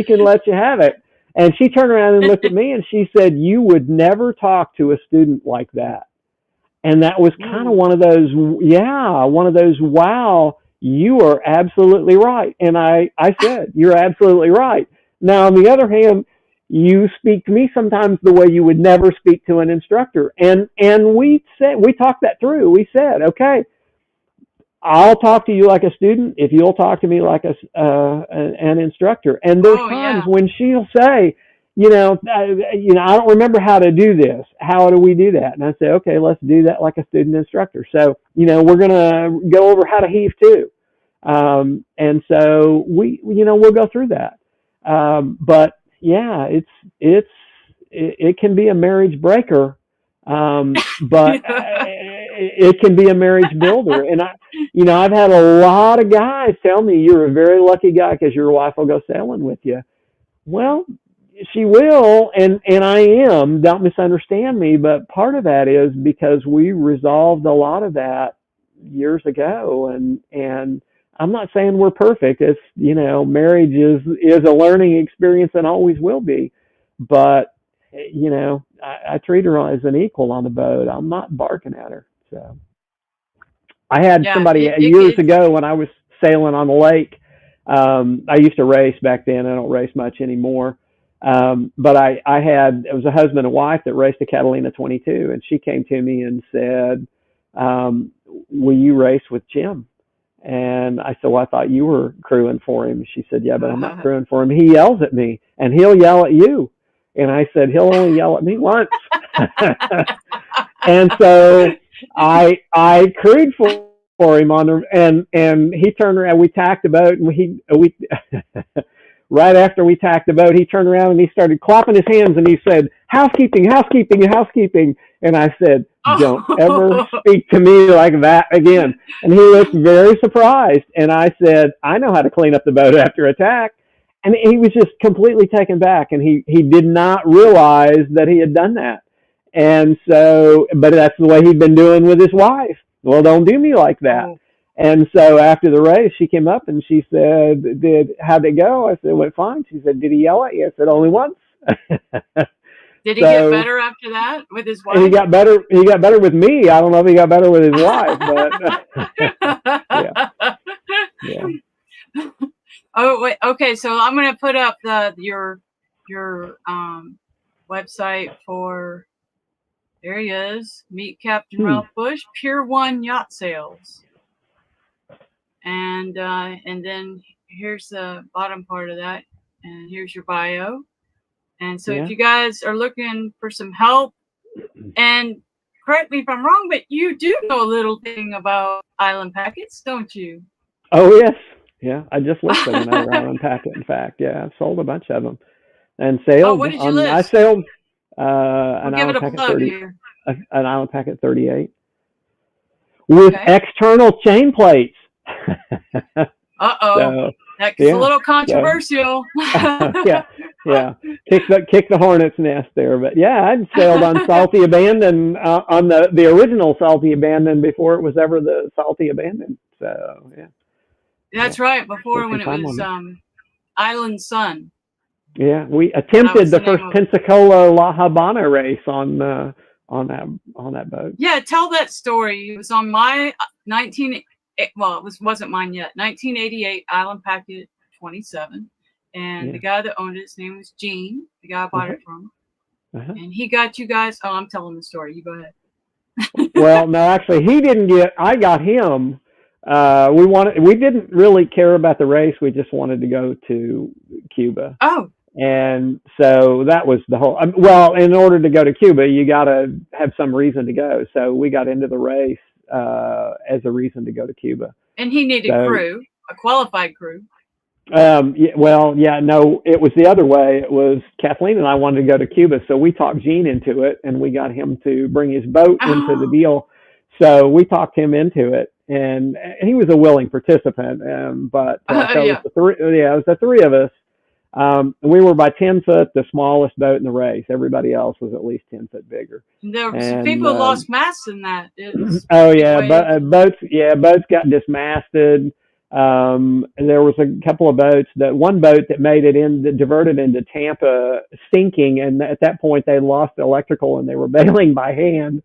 can let you have it. And she turned around and looked at me and she said, "You would never talk to a student like that." And that was kind of one of those, wow, you are absolutely right. And I said, "You're absolutely right." Now, on the other hand, you speak to me sometimes the way you would never speak to an instructor. And we talked that through. We said, okay, I'll talk to you like a student if you'll talk to me like an instructor. And there's times when she'll say, I don't remember how to do this. How do we do that? And I say, okay, let's do that like a student instructor. So, we're going to go over how to heave too. And so we'll go through that. But yeah, it can be a marriage breaker. But it can be a marriage builder. And I've had a lot of guys tell me, "You're a very lucky guy because your wife will go sailing with you." Well, she will, and I am. Don't misunderstand me, but part of that is because we resolved a lot of that years ago, and I'm not saying we're perfect. It's marriage is a learning experience and always will be, but I treat her as an equal on the boat. I'm not barking at her. So I had somebody years ago when I was sailing on the lake. I used to race back then. I don't race much anymore. But it was a husband and wife that raced a Catalina 22, and she came to me and said, will you race with Jim? And I said, well, I thought you were crewing for him. She said, yeah, but I'm not crewing for him. He yells at me, and he'll yell at you. And I said, he'll only yell at me once. And so I crewed for him and he turned around. We tacked the boat, and we right after we tacked the boat, he turned around and he started clapping his hands, and he said, housekeeping, housekeeping, housekeeping. And I said, don't ever speak to me like that again. And he looked very surprised. And I said, I know how to clean up the boat after attack. And he was just completely taken back, and he did not realize that he had done that. And so, but that's the way he'd been doing with his wife. Well, don't do me like that. Oh. And so after the race, she came up and she said, how'd it go? I said, it went fine. She said, did he yell at you? I said, only once. Did he get better after that with his wife? He got better with me. I don't know if he got better with his wife, but yeah. Oh, wait. Okay. So I'm going to put up your website for, there he is. Meet Captain Ralph Bush, Pier 1 Yacht Sales. And then here's the bottom part of that, and here's your bio. And so if you guys are looking for some help, and correct me if I'm wrong, but you do know a little thing about Island Packets, don't you? Oh, yes. Yeah, I just listed another Island Packet, in fact. Yeah, I've sold a bunch of them. And sailed. Oh, what did you list? I sailed an Island Packet 30, an Island Packet 38 with external chain plates. So, that's a little controversial. Yeah. Kick the hornet's nest there, but yeah, I'd sailed on Salty Abandon on the original Salty Abandon before it was ever the Salty Abandon. So yeah, that's right. Before when it was Island Sun. Yeah, we attempted the first Pensacola La Habana race on that boat. Yeah, tell that story. It was on my it wasn't mine yet. 1988 Island Packet 27, and the guy that owned it, his name was Gene. The guy I bought it from, and he got you guys. Oh, I'm telling the story. You go ahead. Well, no, actually, he didn't get. I got him. We didn't really care about the race. We just wanted to go to Cuba. Oh. And so that was the whole. Well, in order to go to Cuba, you got to have some reason to go. So we got into the race as a reason to go to Cuba. And he needed crew, a qualified crew. No, it was the other way. It was Kathleen and I wanted to go to Cuba, so we talked Gene into it, and we got him to bring his boat into the deal. So we talked him into it, and he was a willing participant. It was the three of us. We were by 10 foot, the smallest boat in the race. Everybody else was at least 10 foot bigger. There were some people lost masts in that. Boats got dismasted. There was a couple of boats. One boat that made it that diverted into Tampa sinking, and at that point they lost electrical and they were bailing by hand.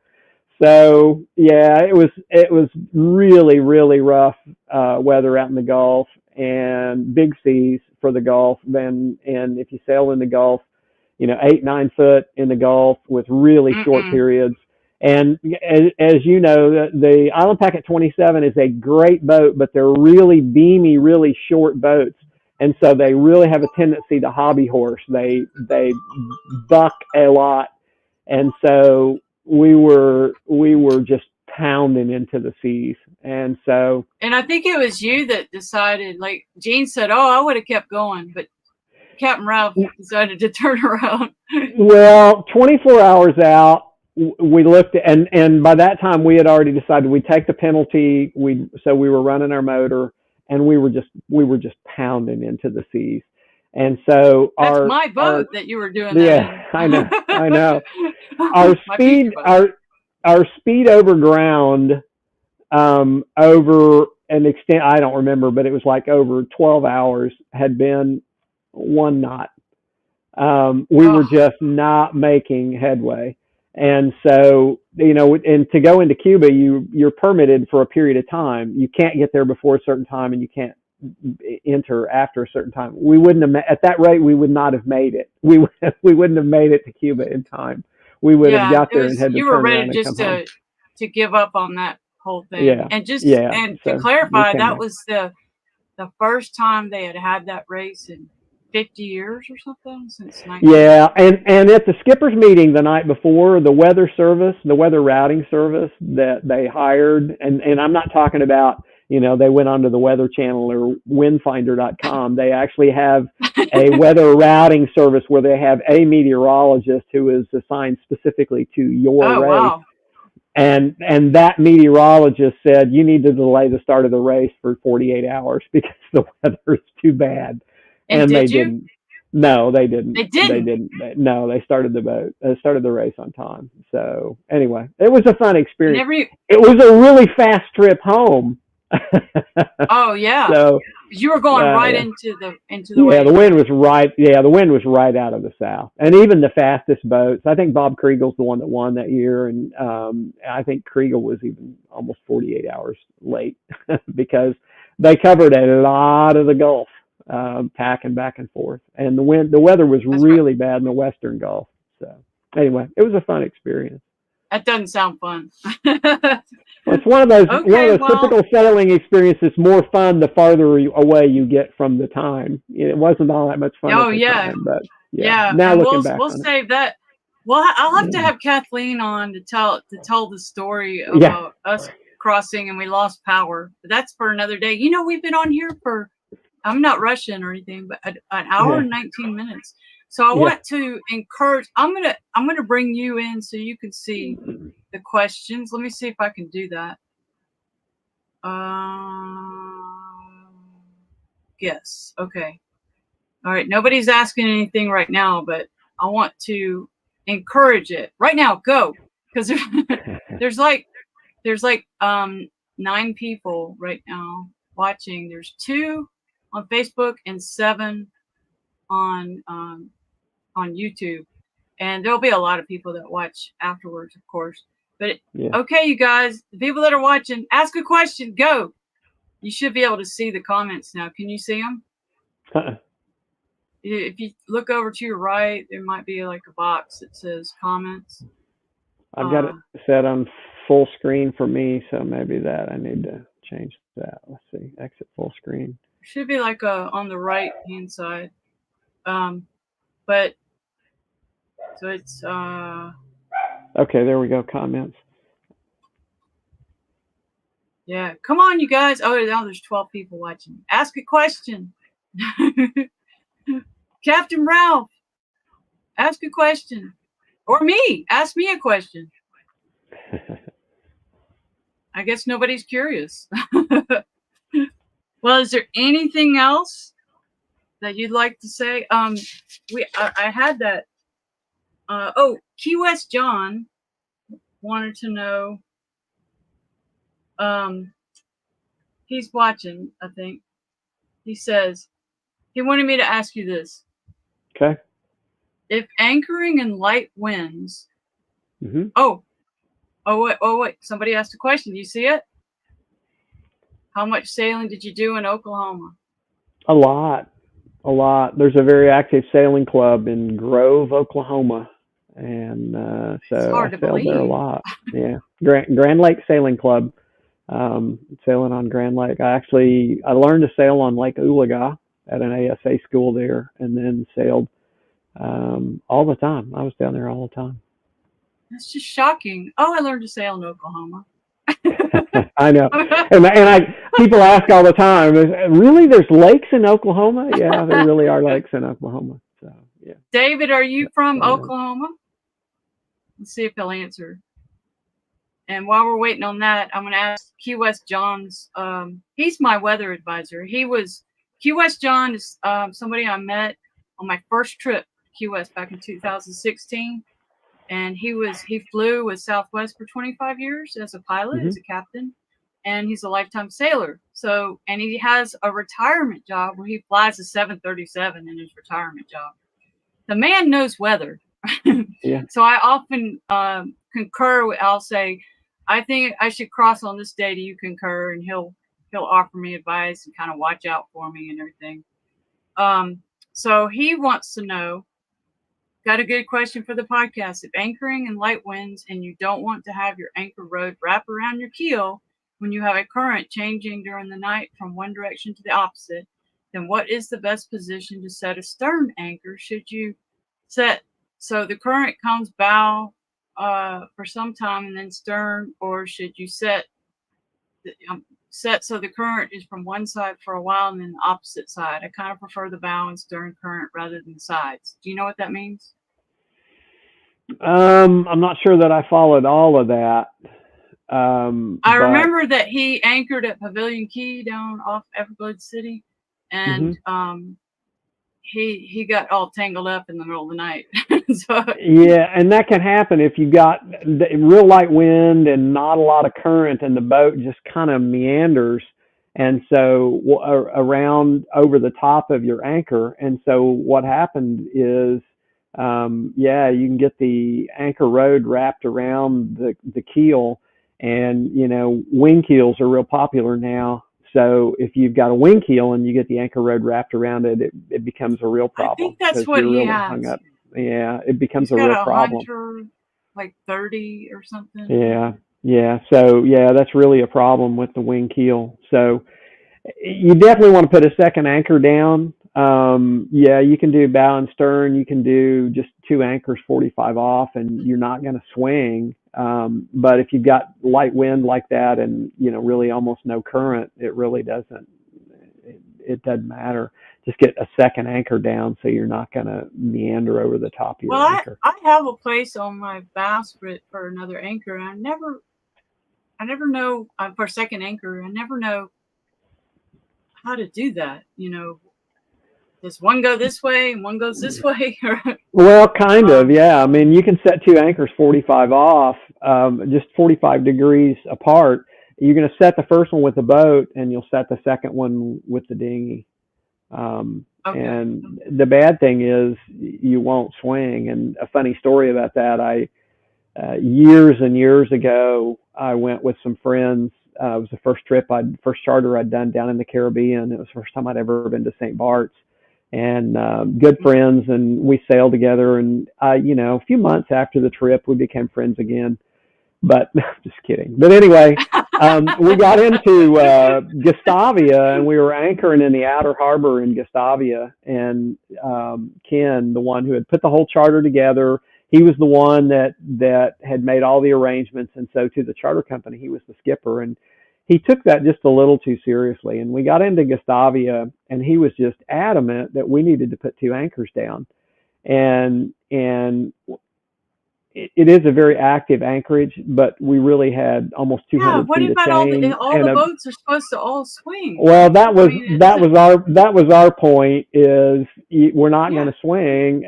So yeah, it was really, really rough weather out in the Gulf and big seas for the Gulf. And if you sail in the Gulf, 8-9 foot in the Gulf with really short periods. And as you know, the Island Packet 27 is a great boat, but they're really beamy, really short boats. And so they really have a tendency to hobby horse. They buck a lot. And so we were just pounding into the seas. And I think it was you that decided, like Gene said, I would have kept going, but Captain Ralph decided to turn around. Well, 24 hours out, we looked at, and by that time we had already decided we'd take the penalty. So we were running our motor, and we were just pounding into the seas. And so that's my boat that you were doing that. Yeah, I know. Our speed over ground, over an extent, I don't remember, but it was like over 12 hours, had been 1 knot. We were just not making headway. And so, and to go into Cuba, you're permitted for a period of time. You can't get there before a certain time, and you can't enter after a certain time. We wouldn't have, at that rate, we would not have made it. We wouldn't have made it to Cuba in time. We would have got there and had to you were turn ready around and just come home. to give up on that whole thing. Yeah. And just Yeah. and So to clarify, that back. was the first time they had that race in 50 years or something, since 19. Yeah, and at the skipper's meeting the night before, the weather routing service that they hired, and I'm not talking about, they went onto the Weather Channel or windfinder.com. They actually have a weather routing service where they have a meteorologist who is assigned specifically to your race. Wow. And that meteorologist said, you need to delay the start of the race for 48 hours because the weather is too bad. And they didn't. No, they didn't. They didn't. No, they started the race on time. So anyway, it was a fun experience. It was a really fast trip home. Oh yeah. So you were going right into the wave. The wind was right. Yeah, the wind was right out of the south. And even the fastest boats, I think Bob Kriegel's the one that won that year, and I think Kriegel was even almost 48 hours late because they covered a lot of the Gulf. Packing back and forth, and the weather was really bad in the Western Gulf. So anyway, it was a fun experience. That doesn't sound fun. Well, it's one of those typical sailing experiences. More fun the farther away you get from the time. It wasn't all that much fun. Oh yeah, time, but yeah. Now looking back, we'll save that. Well, I'll have to have Kathleen on to tell the story about us crossing and we lost power. But that's for another day. We've been on here for. I'm not rushing or anything, but an hour and 19 minutes. So I want to encourage. I'm gonna bring you in so you can see the questions. Let me see if I can do that. Yes. Okay. All right. Nobody's asking anything right now, but I want to encourage it right now. Go, because there's like 9 people right now watching. There's 2 on Facebook and 7 on YouTube, and there'll be a lot of people that watch afterwards, of course. But okay, you guys, the people that are watching, ask a question. Go. You should be able to see the comments now. Can you see them? If you look over to your right, there might be like a box that says comments. I've got it set on full screen for me, so maybe that I need to change that. Let's see, exit full screen. Should be like on the right hand side, but so it's okay, there we go. Comments. Yeah, come on, you guys. Oh, now there's 12 people watching. Ask a question. Captain Ralph, ask a question, or me. Ask me a question. I guess nobody's curious. Well, is there anything else that you'd like to say? I had that. Key West John wanted to know. He's watching, I think. He says he wanted me to ask you this. Okay. If anchoring in light winds. Mm-hmm. Oh, wait. Somebody asked a question. Do you see it? How much sailing did you do in Oklahoma? A lot. There's a very active sailing club in Grove, Oklahoma, and so I sailed there a lot. Yeah, Grand Lake Sailing Club, sailing on Grand Lake. I learned to sail on Lake Oolaga at an ASA school there, and then sailed all the time. I was down there all the time. That's just shocking. Oh, I learned to sail in Oklahoma. I know, and people ask all the time, really, there's lakes in Oklahoma? Yeah, there really are lakes in Oklahoma. So yeah. David, are you from Oklahoma? Let's see if he'll answer. And while we're waiting on that, I'm going to ask Key West John's. He's my weather advisor. Key West John is somebody I met on my first trip to Key West back in 2016. And he flew with Southwest for 25 years as a pilot, as a captain, and he's a lifetime sailor. So, and he has a retirement job where he flies a 737 in his retirement job. The man knows weather. Yeah. So I often concur with. I'll say, I think I should cross on this day. Do you concur? And he'll offer me advice and kind of watch out for me and everything. So he wants to know. Got a good question for the podcast. If anchoring in light winds and you don't want to have your anchor rod wrap around your keel when you have a current changing during the night from one direction to the opposite, then what is the best position to set a stern anchor? Should you set so the current comes bow for some time and then stern, or should you set so the current is from one side for a while and then the opposite side? I kind of prefer the bow and stern current rather than sides. Do you know what that means? I'm not sure that I followed all of that. I remember that he anchored at Pavilion Key down off Everglades City, and he got all tangled up in the middle of the night. So, yeah, and that can happen if you got real light wind and not a lot of current, and the boat just kind of meanders, and so around over the top of your anchor. And so what happened is, you can get the anchor rod wrapped around the keel, and wing keels are real popular now. So if you've got a wing keel and you get the anchor rod wrapped around it, it becomes a real problem. I think that's what he has. Yeah, it becomes He's a real got a problem. Hunter, like 30 or something. Yeah. So that's really a problem with the wing keel. So you definitely want to put a second anchor down. You can do bow and stern. You can do just two anchors 45 off, and you're not going to swing. But if you've got light wind like that and, really almost no current, it really doesn't, it doesn't matter. Just get a second anchor down so you're not going to meander over the top of your anchor. I have a place on my bowsprit for another anchor. And I never know for a second anchor. I never know how to do that. Does one go this way and one goes this way? Well, kind of, yeah. I mean, you can set two anchors 45 off, just 45 degrees apart. You're going to set the first one with the boat, and you'll set the second one with the dinghy. And the bad thing is you won't swing. And a funny story about that, years and years ago, I went with some friends. It was the first charter I'd done down in the Caribbean. It was the first time I'd ever been to St. Bart's. And good friends, and we sailed together. And a few months after the trip, we became friends again. But just kidding. But anyway, we got into Gustavia, and we were anchoring in the outer harbor in Gustavia. And Ken, the one who had put the whole charter together, he was the one that had made all the arrangements. And so to the charter company, he was the skipper. And he took that just a little too seriously. And we got into Gustavia, and he was just adamant that we needed to put two anchors down. And it is a very active anchorage, but we really had almost 200 feet of chain. All the boats are supposed to all swing. Well, that was our point, is we're not going to swing,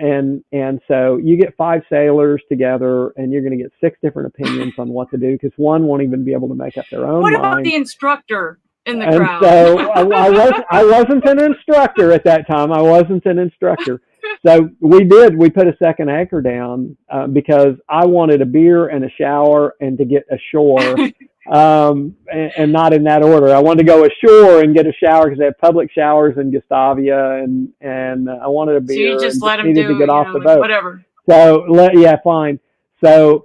and so you get 5 sailors together, and you're going to get 6 different opinions on what to do, because one won't even be able to make up their own mind. What about the instructor in the crowd? So I wasn't an instructor at that time. I wasn't an instructor. So we put a second anchor down because I wanted a beer and a shower and to get ashore, and not in that order. I wanted to go ashore and get a shower because they have public showers in Gustavia, and I wanted a beer. So you just let them needed to get off the boat. Whatever. So fine. So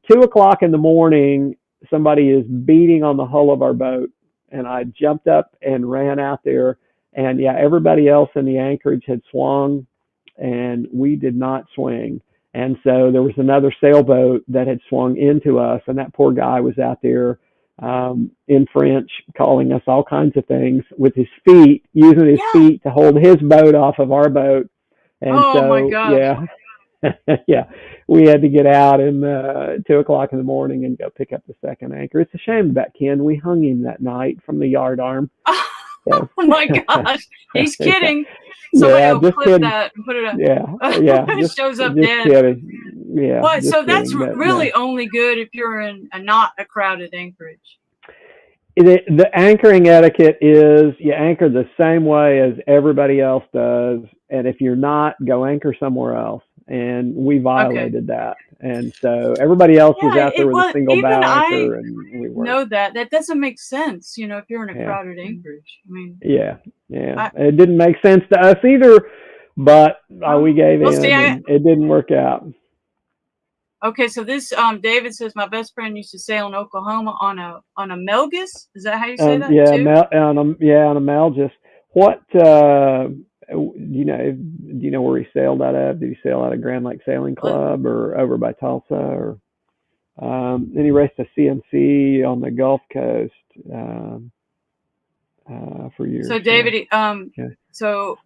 2:00 in the morning, somebody is beating on the hull of our boat, and I jumped up and ran out there, and everybody else in the anchorage had swung, and we did not swing. And so there was another sailboat that had swung into us, and that poor guy was out there in French calling us all kinds of things with his feet, using his feet to hold his boat off of our boat. And my God. We had to get out in 2:00 in the morning and go pick up the second anchor. It's a shame about Ken. We hung him that night from the yardarm. Oh my gosh, he's kidding. Somebody will clip that and put it up. It shows up dead. Kidding. Yeah. What? So that's really only good if you're in not a crowded anchorage. The anchoring etiquette is you anchor the same way as everybody else does, and if you're not, go anchor somewhere else. and we Okay. violated that. And so everybody else was Yeah, out there it with a was. single Even bow I anchor, and we weren't. know that. That doesn't make sense. You know, if you're in a Yeah, crowded anchorage. I mean, yeah, yeah. I. It didn't make sense to us either, but we gave Well, see, in, and it didn't work out. okay. So this David says my best friend used to sail in Oklahoma on a Melgus. Is that how you say that Yeah, too? on a Malgus. What do you know where he sailed out of? Did he sail out of Grand Lake Sailing Well, Club or over by Tulsa, or then he raced a CNC on the Gulf Coast for years. so Yeah, David, yeah, so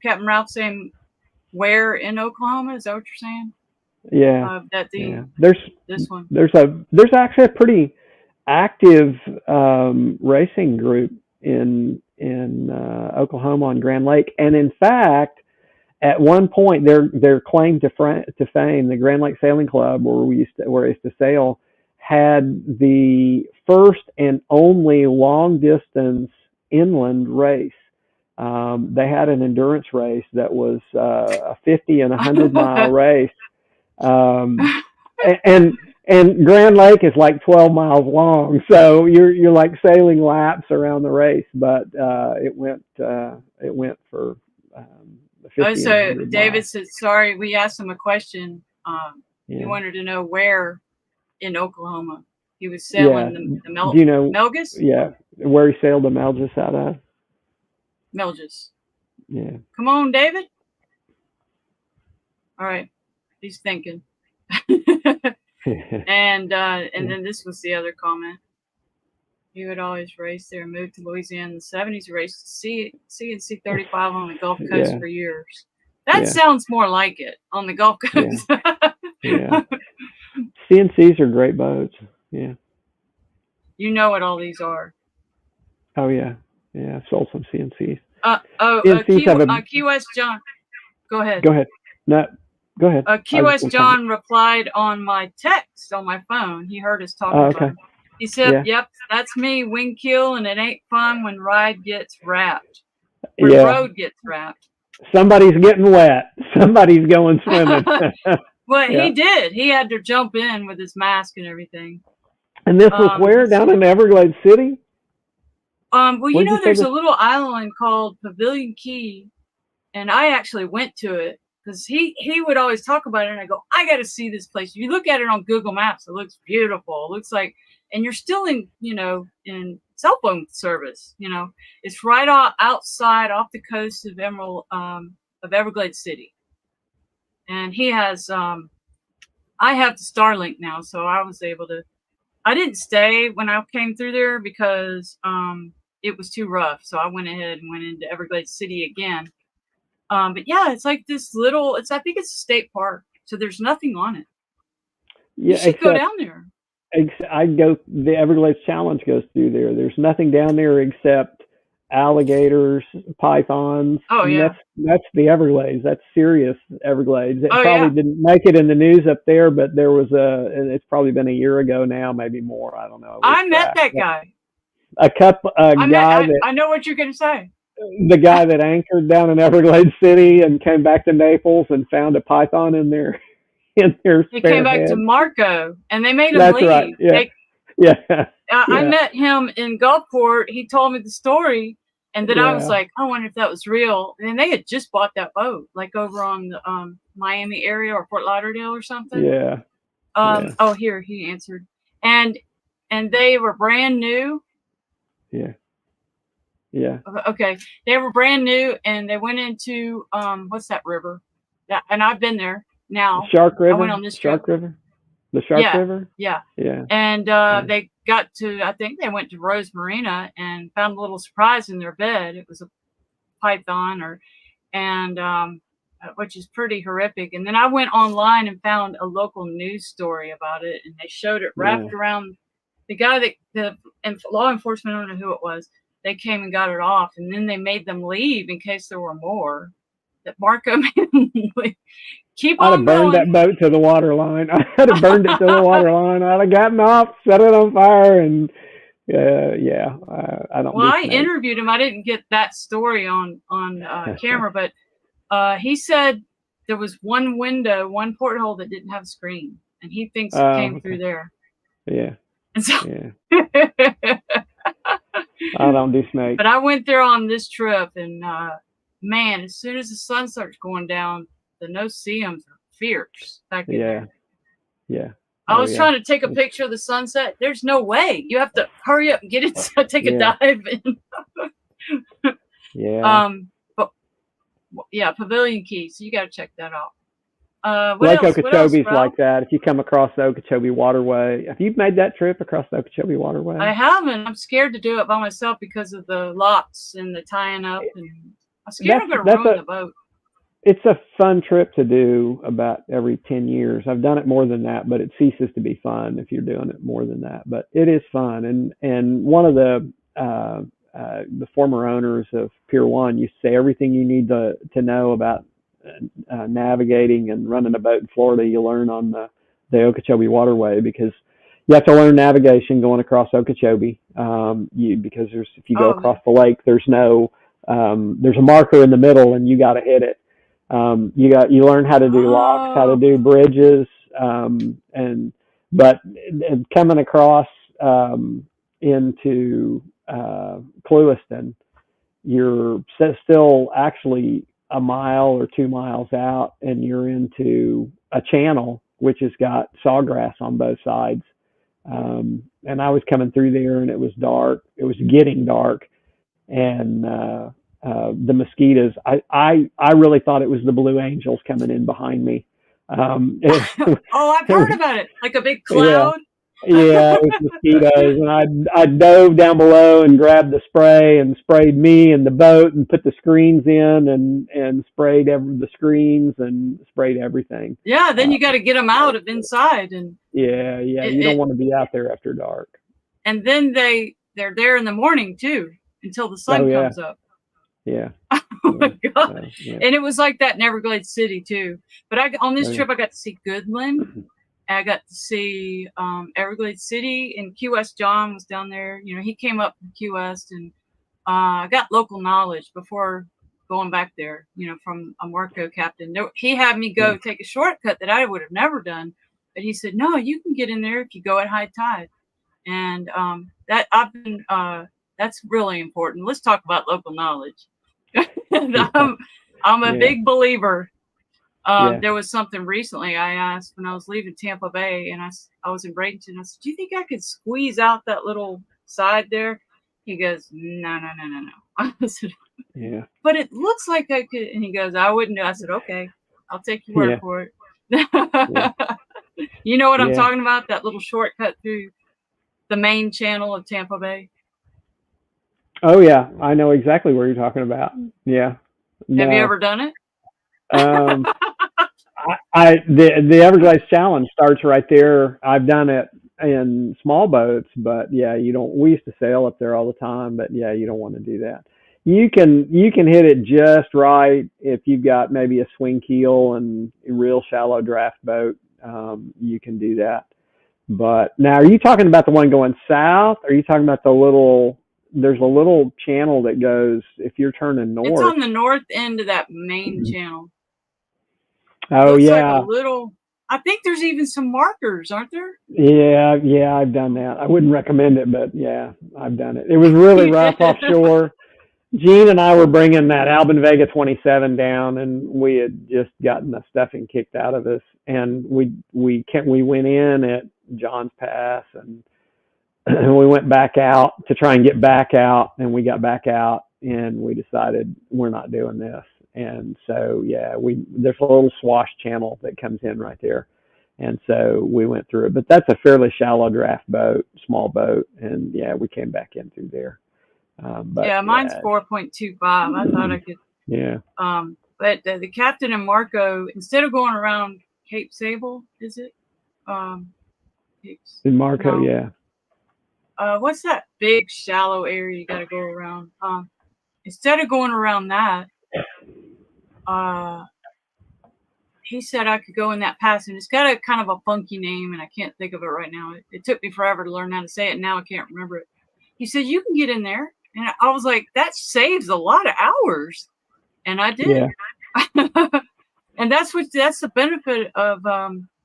Captain Ralph saying where in Oklahoma? Is that what you're saying? yeah, That yeah. the this one. There's actually a pretty active racing group in Oklahoma on Grand Lake, and in fact, at one point, their claim to fame, the Grand Lake Sailing Club, where I used to sail, had the first and only long distance inland race. They had an endurance race that was a 50 and 100 mile race, um, and Grand Lake is like 12 miles long, so you're like sailing laps around the race, but it went for the Oh, 50 and so 100 David miles. said, sorry, we asked him a question. He Yeah, wanted to know where in Oklahoma he was yeah. sailing the Do you know? Melgus? Yeah, where he sailed the Malgus out of? Melgus. Yeah. Come on, David. All right. He's thinking. And then this was the other comment. He would always race there and moved to Louisiana in the 70s. He raced C 35 on the Gulf Coast Yeah, for years. That yeah, sounds more like it on the Gulf yeah, Coast. yeah. CNCs are great boats. Yeah. You know what all these are. Oh yeah, yeah. I've sold some CNCs. CNCs Key have a. Key West John. Go ahead. Go ahead. No, go ahead. Key I was just West gonna comment. John replied on my text on my phone. He heard us talking Oh, about okay. him. He said, Yeah, "Yep, that's me. Wing kill, and it ain't fun when ride gets wrapped. When yeah. road gets wrapped." Somebody's getting wet. Somebody's going swimming. Well, Yeah. he did. He had to jump in with his mask and everything. And this was where? Let's Down see. in Everglades City? Well, Where'd you say there's this? a little island called Pavilion Key, and I actually went to it because he would always talk about it, and I go, I got to see this place. If you look at it on Google Maps, it looks beautiful. It looks like, and you're still in cell phone service. It's right outside off the coast of Everglades City, and he has I have the Starlink now, so I was able to. I didn't stay when I came through there because it was too rough. So I went ahead and went into Everglades City again. But yeah, it's like this little. I think it's a state park, so there's nothing on it. You Yeah, should go down there. I go. The Everglades Challenge goes through there. There's nothing down there except alligators, pythons. Oh And yeah. that's the Everglades. That's serious Everglades. It Oh probably yeah. didn't make it in the news up there, but there was and it's probably been a year ago now, maybe more. I don't know. I lose I met track. that But guy. a guy that I know what you're gonna say. the guy that anchored down in Everglades City and came back to Naples and found a python in their in their He came spare back to head. Marco, and they made him That's right. leave. Yeah, yeah, I yeah, met him in Gulfport. He told me the story, and then I was yeah, like, I wonder if that was real. And they had just bought that boat, like over on the Miami area or Fort Lauderdale or something. yeah, yeah, Oh, here he answered, and they were brand new. yeah, yeah. Okay, they were brand new, and they went into what's that river? Yeah, and I've been there. Now Shark I went River, on this trip. Shark River, the Shark Yeah, River. yeah. Yeah, And yeah, they got to, I think they went to Rose Marina and found a little surprise in their bed. It was a python, and which is pretty horrific. And then I went online and found a local news story about it, and they showed it yeah. wrapped around the guy and law enforcement. I don't know who it was. They came and got it off, and then they made them leave in case there were more. That Marco made them leave. Keep I'd have on burned going. that boat to the water line. I'd have burned it to the water line. I'd have gotten off, set it on fire, and yeah. I don't Well, do I snakes. interviewed him. I didn't get that story on camera, but he said there was one window, one porthole that didn't have a screen, and he thinks it came through there. Yeah. And so, Yeah. I don't do snakes. But I went there on this trip, and man, as soon as the sun starts going down, the no-see-ums are fierce back in there. Yeah. I was trying to take a picture of the sunset. There's no way. You have to hurry up and get it. Take a dive in. Yeah. But yeah, Pavilion Key. So you got to check that out. Lake Okeechobee's like that. If you come across the Okeechobee Waterway, have you made that trip across the Okeechobee Waterway? I haven't. I'm scared to do it by myself because of the locks and the tying up, and I'm scared I'm going to ruin the boat. It's a fun trip to do about every 10 years. I've done it more than that, but it ceases to be fun if you're doing it more than that. But it is fun. And one of the former owners of Pier 1 used to say everything you need to know about navigating and running a boat in Florida, you learn on the Okeechobee Waterway, because you have to learn navigation going across Okeechobee. Because if you go across the lake, there's a marker in the middle and you got to hit it. You learn how to do locks, how to do bridges, but coming across into Clewiston, you're still actually a mile or 2 miles out, and you're into a channel which has got sawgrass on both sides. And I was coming through there, and it was dark. It was getting dark, and the mosquitoes. I really thought it was the Blue Angels coming in behind me. I've heard about it, like a big cloud. Yeah, it was mosquitoes, and I dove down below and grabbed the spray and sprayed me and the boat and put the screens in and sprayed the screens and sprayed everything. Yeah, then you got to get them out of inside, and you don't want to be out there after dark. And then they're there in the morning too until the sun comes up. Yeah. Oh my God. And it was like that in Everglades City too. But on this trip I got to see Goodland. I got to see Everglades City, and Key West. John was down there. You know, he came up from Key West, and I got local knowledge before going back there, you know, from a Marco captain. He had me go take a shortcut that I would have never done. But he said, no, you can get in there if you go at high tide. And that's really important. Let's talk about local knowledge. I'm a big believer. There was something recently I asked when I was leaving Tampa Bay, and I was in Bradenton. I said, do you think I could squeeze out that little side there? He goes, no. I said, but it looks like I could. And he goes, I wouldn't do it. I said, okay, I'll take your word for it. You know what I'm talking about? That little shortcut through the main channel of Tampa Bay. Oh yeah, I know exactly what you're talking about. Yeah. Have you ever done it? The Everglades Challenge starts right there. I've done it in small boats, but we used to sail up there all the time, but you don't want to do that. You can hit it just right if you've got maybe a swing keel and a real shallow draft boat. You can do that. But now, are you talking about the one going south? Or are you talking about there's a little channel that goes, if you're turning north? It's on the north end of that main channel. Oh, like a little, I think there's even some markers, aren't there? Yeah, I've done that. I wouldn't recommend it, but I've done it. It was really rough offshore. Gene and I were bringing that Albin Vega 27 down, and we had just gotten the stuffing kicked out of us. And we went in at John's Pass, and we went back out to try and get back out, and we got back out, and we decided we're not doing this. And so, there's a little swash channel that comes in right there. And so we went through it, but that's a fairly shallow draft boat, small boat. And we came back in through there. Mine's 4.25. I thought I could. Yeah. But the captain and Marco, instead of going around Cape Sable, is it? In Marco, what's that big shallow area you got to go around? Instead of going around that, he said I could go in that pass, and it's got a kind of a funky name, and I can't think of it right now. It took me forever to learn how to say it, and now I can't remember it. He said, you can get in there. And I was like, that saves a lot of hours. And I did. And that's the benefit of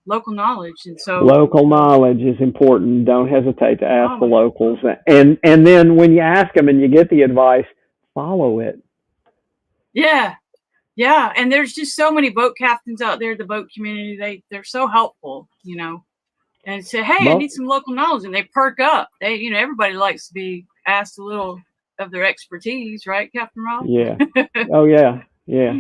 local knowledge. And so Local knowledge is important. Don't hesitate to ask the my locals. And then when you ask them and you get the advice, follow it. yeah. Yeah, and there's just so many boat captains out there, the boat community. They're so helpful, and say, hey, I need some local knowledge, and they perk up. Everybody likes to be asked a little of their expertise, right, Captain Rob? Yeah. Oh yeah. Yeah.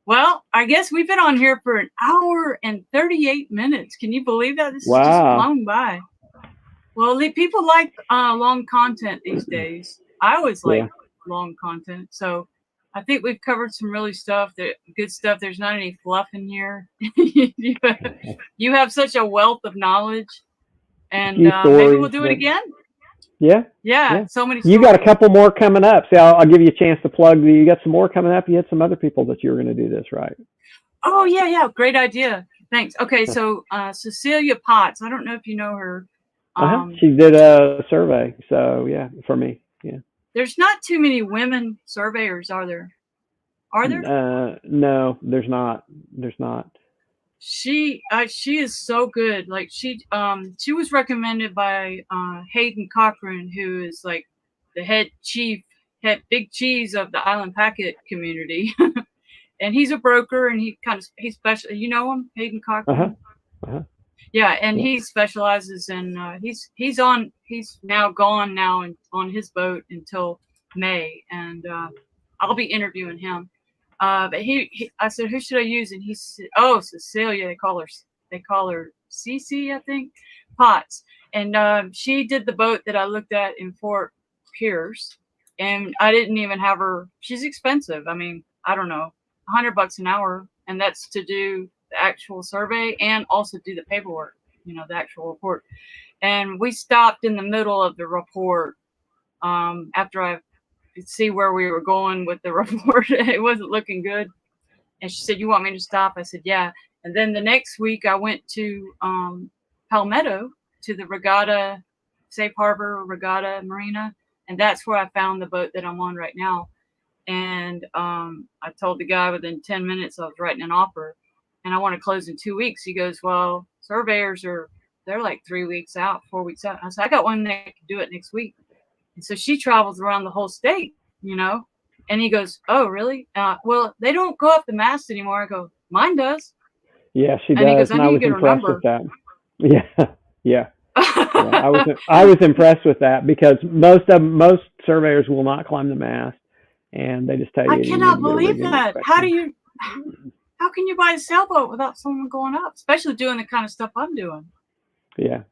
Well, I guess we've been on here for 1 hour and 38 minutes. Can you believe that? This Wow. is just flown by. Well, people like long content these days. I always like long content, so I think we've covered some really good stuff. There's not any fluff in here. You have such a wealth of knowledge, and maybe we'll do it again. Yeah. So many stories. You got a couple more coming up. See, I'll give you a chance to plug. You got some more coming up. You had some other people that you were going to do this, right? Oh, yeah. Great idea. Thanks. Okay, so Cecilia Potts. I don't know if you know her. She did a survey. So, yeah, for me. Yeah. There's not too many women surveyors, are there? Are there? No, there's not. There's not. She is so good. Like she was recommended by Hayden Cochran, who is like the head big cheese of the Island Packet community. And he's a broker, and he special. You know him, Hayden Cochran. Yeah, and he specializes in he's now gone on his boat until May, and I'll be interviewing him. But I said, who should I use? And he said, oh, Cecilia. They call her Cece, I think, Potts. And she did the boat that I looked at in Fort Pierce, and I didn't even have her. She's expensive. I mean, I don't know, $100 an hour, and that's to do the actual survey and also do the paperwork, the actual report. And we stopped in the middle of the report after I could see where we were going with the report. It wasn't looking good. And she said, you want me to stop? I said, yeah. And then the next week I went to Palmetto to the Regatta, Safe Harbor Regatta Marina. And that's where I found the boat that I'm on right now. And I told the guy within 10 minutes I was writing an offer, and I want to close in 2 weeks. He goes, well, surveyors they're like 3 weeks out, 4 weeks out. I said, I got one that can do it next week. And so she travels around the whole state, and he goes, oh, really? Well, they don't go up the mast anymore. I go, mine does. Yeah, she does. And he goes, I was impressed with that. Yeah. I was impressed with that, because most surveyors will not climb the mast, and they just tell you. I cannot believe that. How can you buy a sailboat without someone going up, especially doing the kind of stuff I'm doing? Yeah.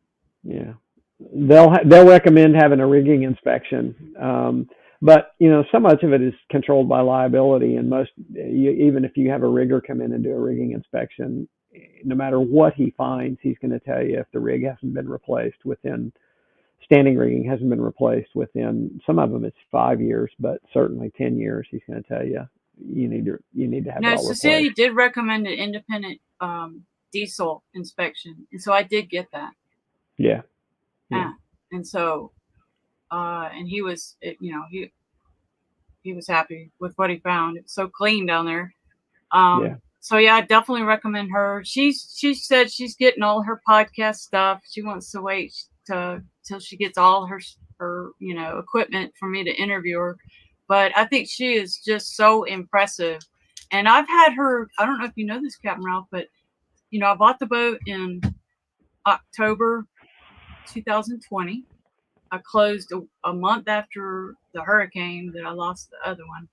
They'll recommend having a rigging inspection, but so much of it is controlled by liability, and even if you have a rigger come in and do a rigging inspection, no matter what he finds, he's going to tell you if the rig hasn't been replaced within. Standing rigging hasn't been replaced within, some of them it's 5 years, but certainly 10 years. He's going to tell you need to have. No, Cecilia replaced. Did recommend an independent diesel inspection, and so I did get that. Yeah. And so, and he was, he was happy with what he found. It's so clean down there. So yeah, I definitely recommend her. She said she's getting all her podcast stuff. She wants to wait till she gets all her equipment for me to interview her. But I think she is just so impressive. And I've had her, I don't know if you know this, Captain Ralph, but I bought the boat in October 2020. I closed a month after the hurricane that I lost the other one.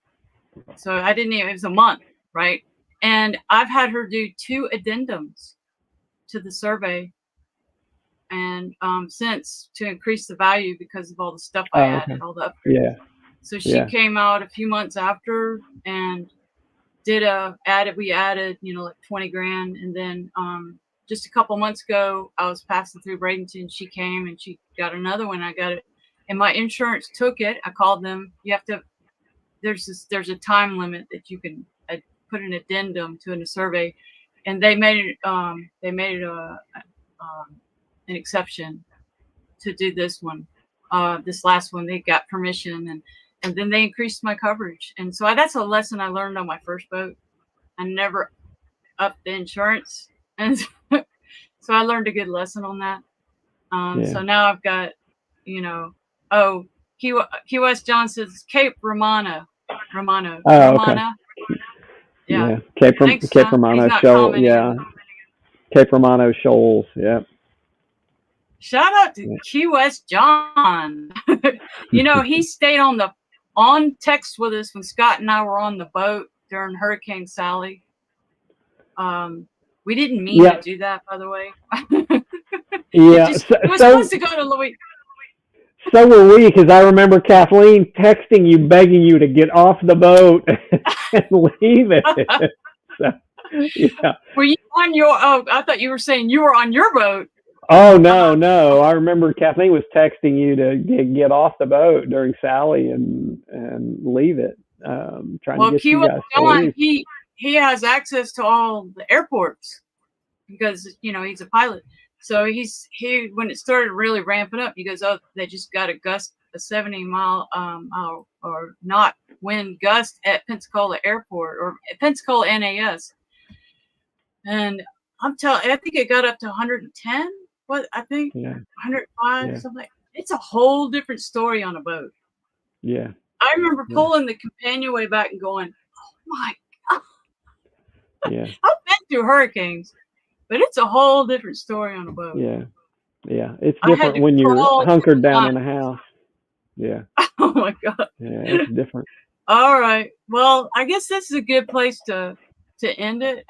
So it was a month, right? And I've had her do 2 addendums to the survey, and since, to increase the value because of all the stuff I added, all the upgrades. Yeah. So she came out a few months after and we added, like 20 grand. And then just a couple months ago, I was passing through Bradenton. She came and she got another one. I got it, and my insurance took it. I called them. You have to, there's a time limit that you can put an addendum to in a survey, and they made it an exception to do this one. This last one, they got permission, and then they increased my coverage. And so that's a lesson I learned on my first boat. I never upped the insurance, and so I learned a good lesson on that. So now I've got, Key West John says Cape Romano. Oh, okay. Yeah. Cape Thanks, Romano Shoal. Yeah. Cape Romano Shoals. Yeah. Shout out to Key West John. He stayed on text with us when Scott and I were on the boat during Hurricane Sally. We didn't mean to do that, by the way. Yeah. It was supposed to go to Louis. So were we, because I remember Kathleen texting you, begging you to get off the boat and leave it. So, yeah. Were you on your? Oh, I thought you were saying you were on your boat. Oh no! I remember Kathleen was texting you to get off the boat during Sally and leave it. Trying to get you guys to leave. He has access to all the airports because he's a pilot. So he when it started really ramping up, he goes, "Oh, they just got a 70 mile or knot wind gust at Pensacola Airport or Pensacola NAS." And I think it got up to 110. What I think 105 something. It's a whole different story on a boat. Yeah. I remember pulling the companionway back and going, "Oh my God." Yeah. I've been through hurricanes, but it's a whole different story on a boat. Yeah. Yeah. It's different when you're hunkered down in a house. Yeah. Oh my God. Yeah, it's different. All right. Well, I guess this is a good place to end it.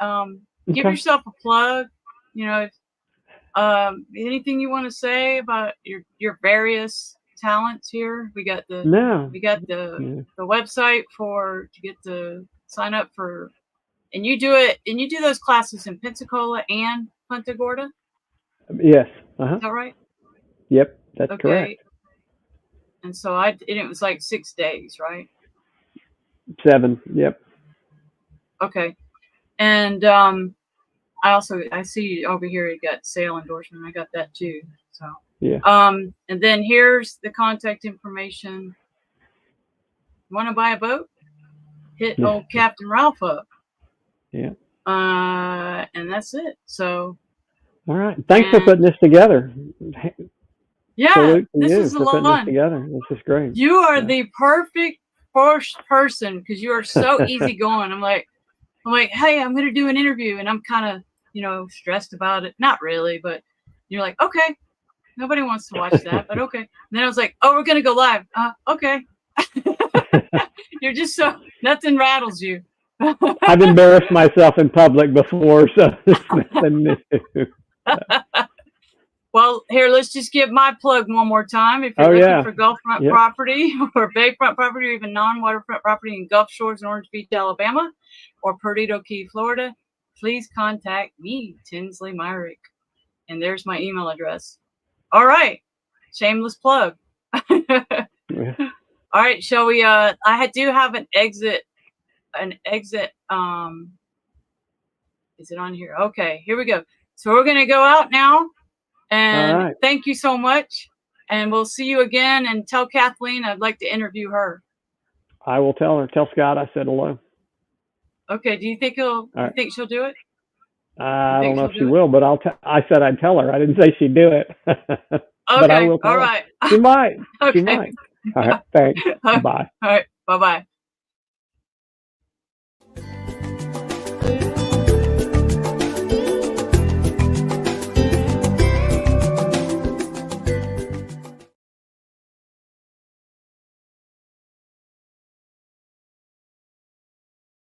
Give yourself a plug. Anything you want to say about your various talents here? We got the website to sign up for, and you do those classes in Pensacola and Punta Gorda? Yes. Is that right? Yep, that's correct. And so it was like 6 days, right? 7. Yep. Okay. And I see over here you got sale endorsement. I got that too. So yeah. And then here's the contact information. Want to buy a boat? Hit old Captain Ralph up. Yeah. And that's it. So. All right. Thanks for putting this together. Yeah, this is a lot of fun. Together. This is great. You are the perfect first person because you are so easygoing. I'm like, hey, I'm going to do an interview, and I'm kind of, stressed about it. Not really, but you're like, okay, nobody wants to watch that, but okay. And then I was like, oh, we're going to go live. Okay. You're just so nothing rattles you. I've embarrassed myself in public before, so it's nothing new. Well, here, let's just give my plug one more time. If you're looking for Gulfront property or Bayfront property or even non-waterfront property in Gulf Shores and Orange Beach, Alabama, or Perdido Key, Florida, please contact me, Tinsley Myrick. And there's my email address. All right. Shameless plug. All right. Shall we? I do have an exit. Is it on here? Okay. Here we go. So we're going to go out now. And thank you so much. And we'll see you again. And tell Kathleen I'd like to interview her. I will tell her. Tell Scott I said hello. Okay. Do you think you think she'll do it? I don't know if she will, but I said I'd tell her. I didn't say she'd do it. But I will tell her. All right. She might. She might. All right. Thanks. Bye. All right. Bye-bye.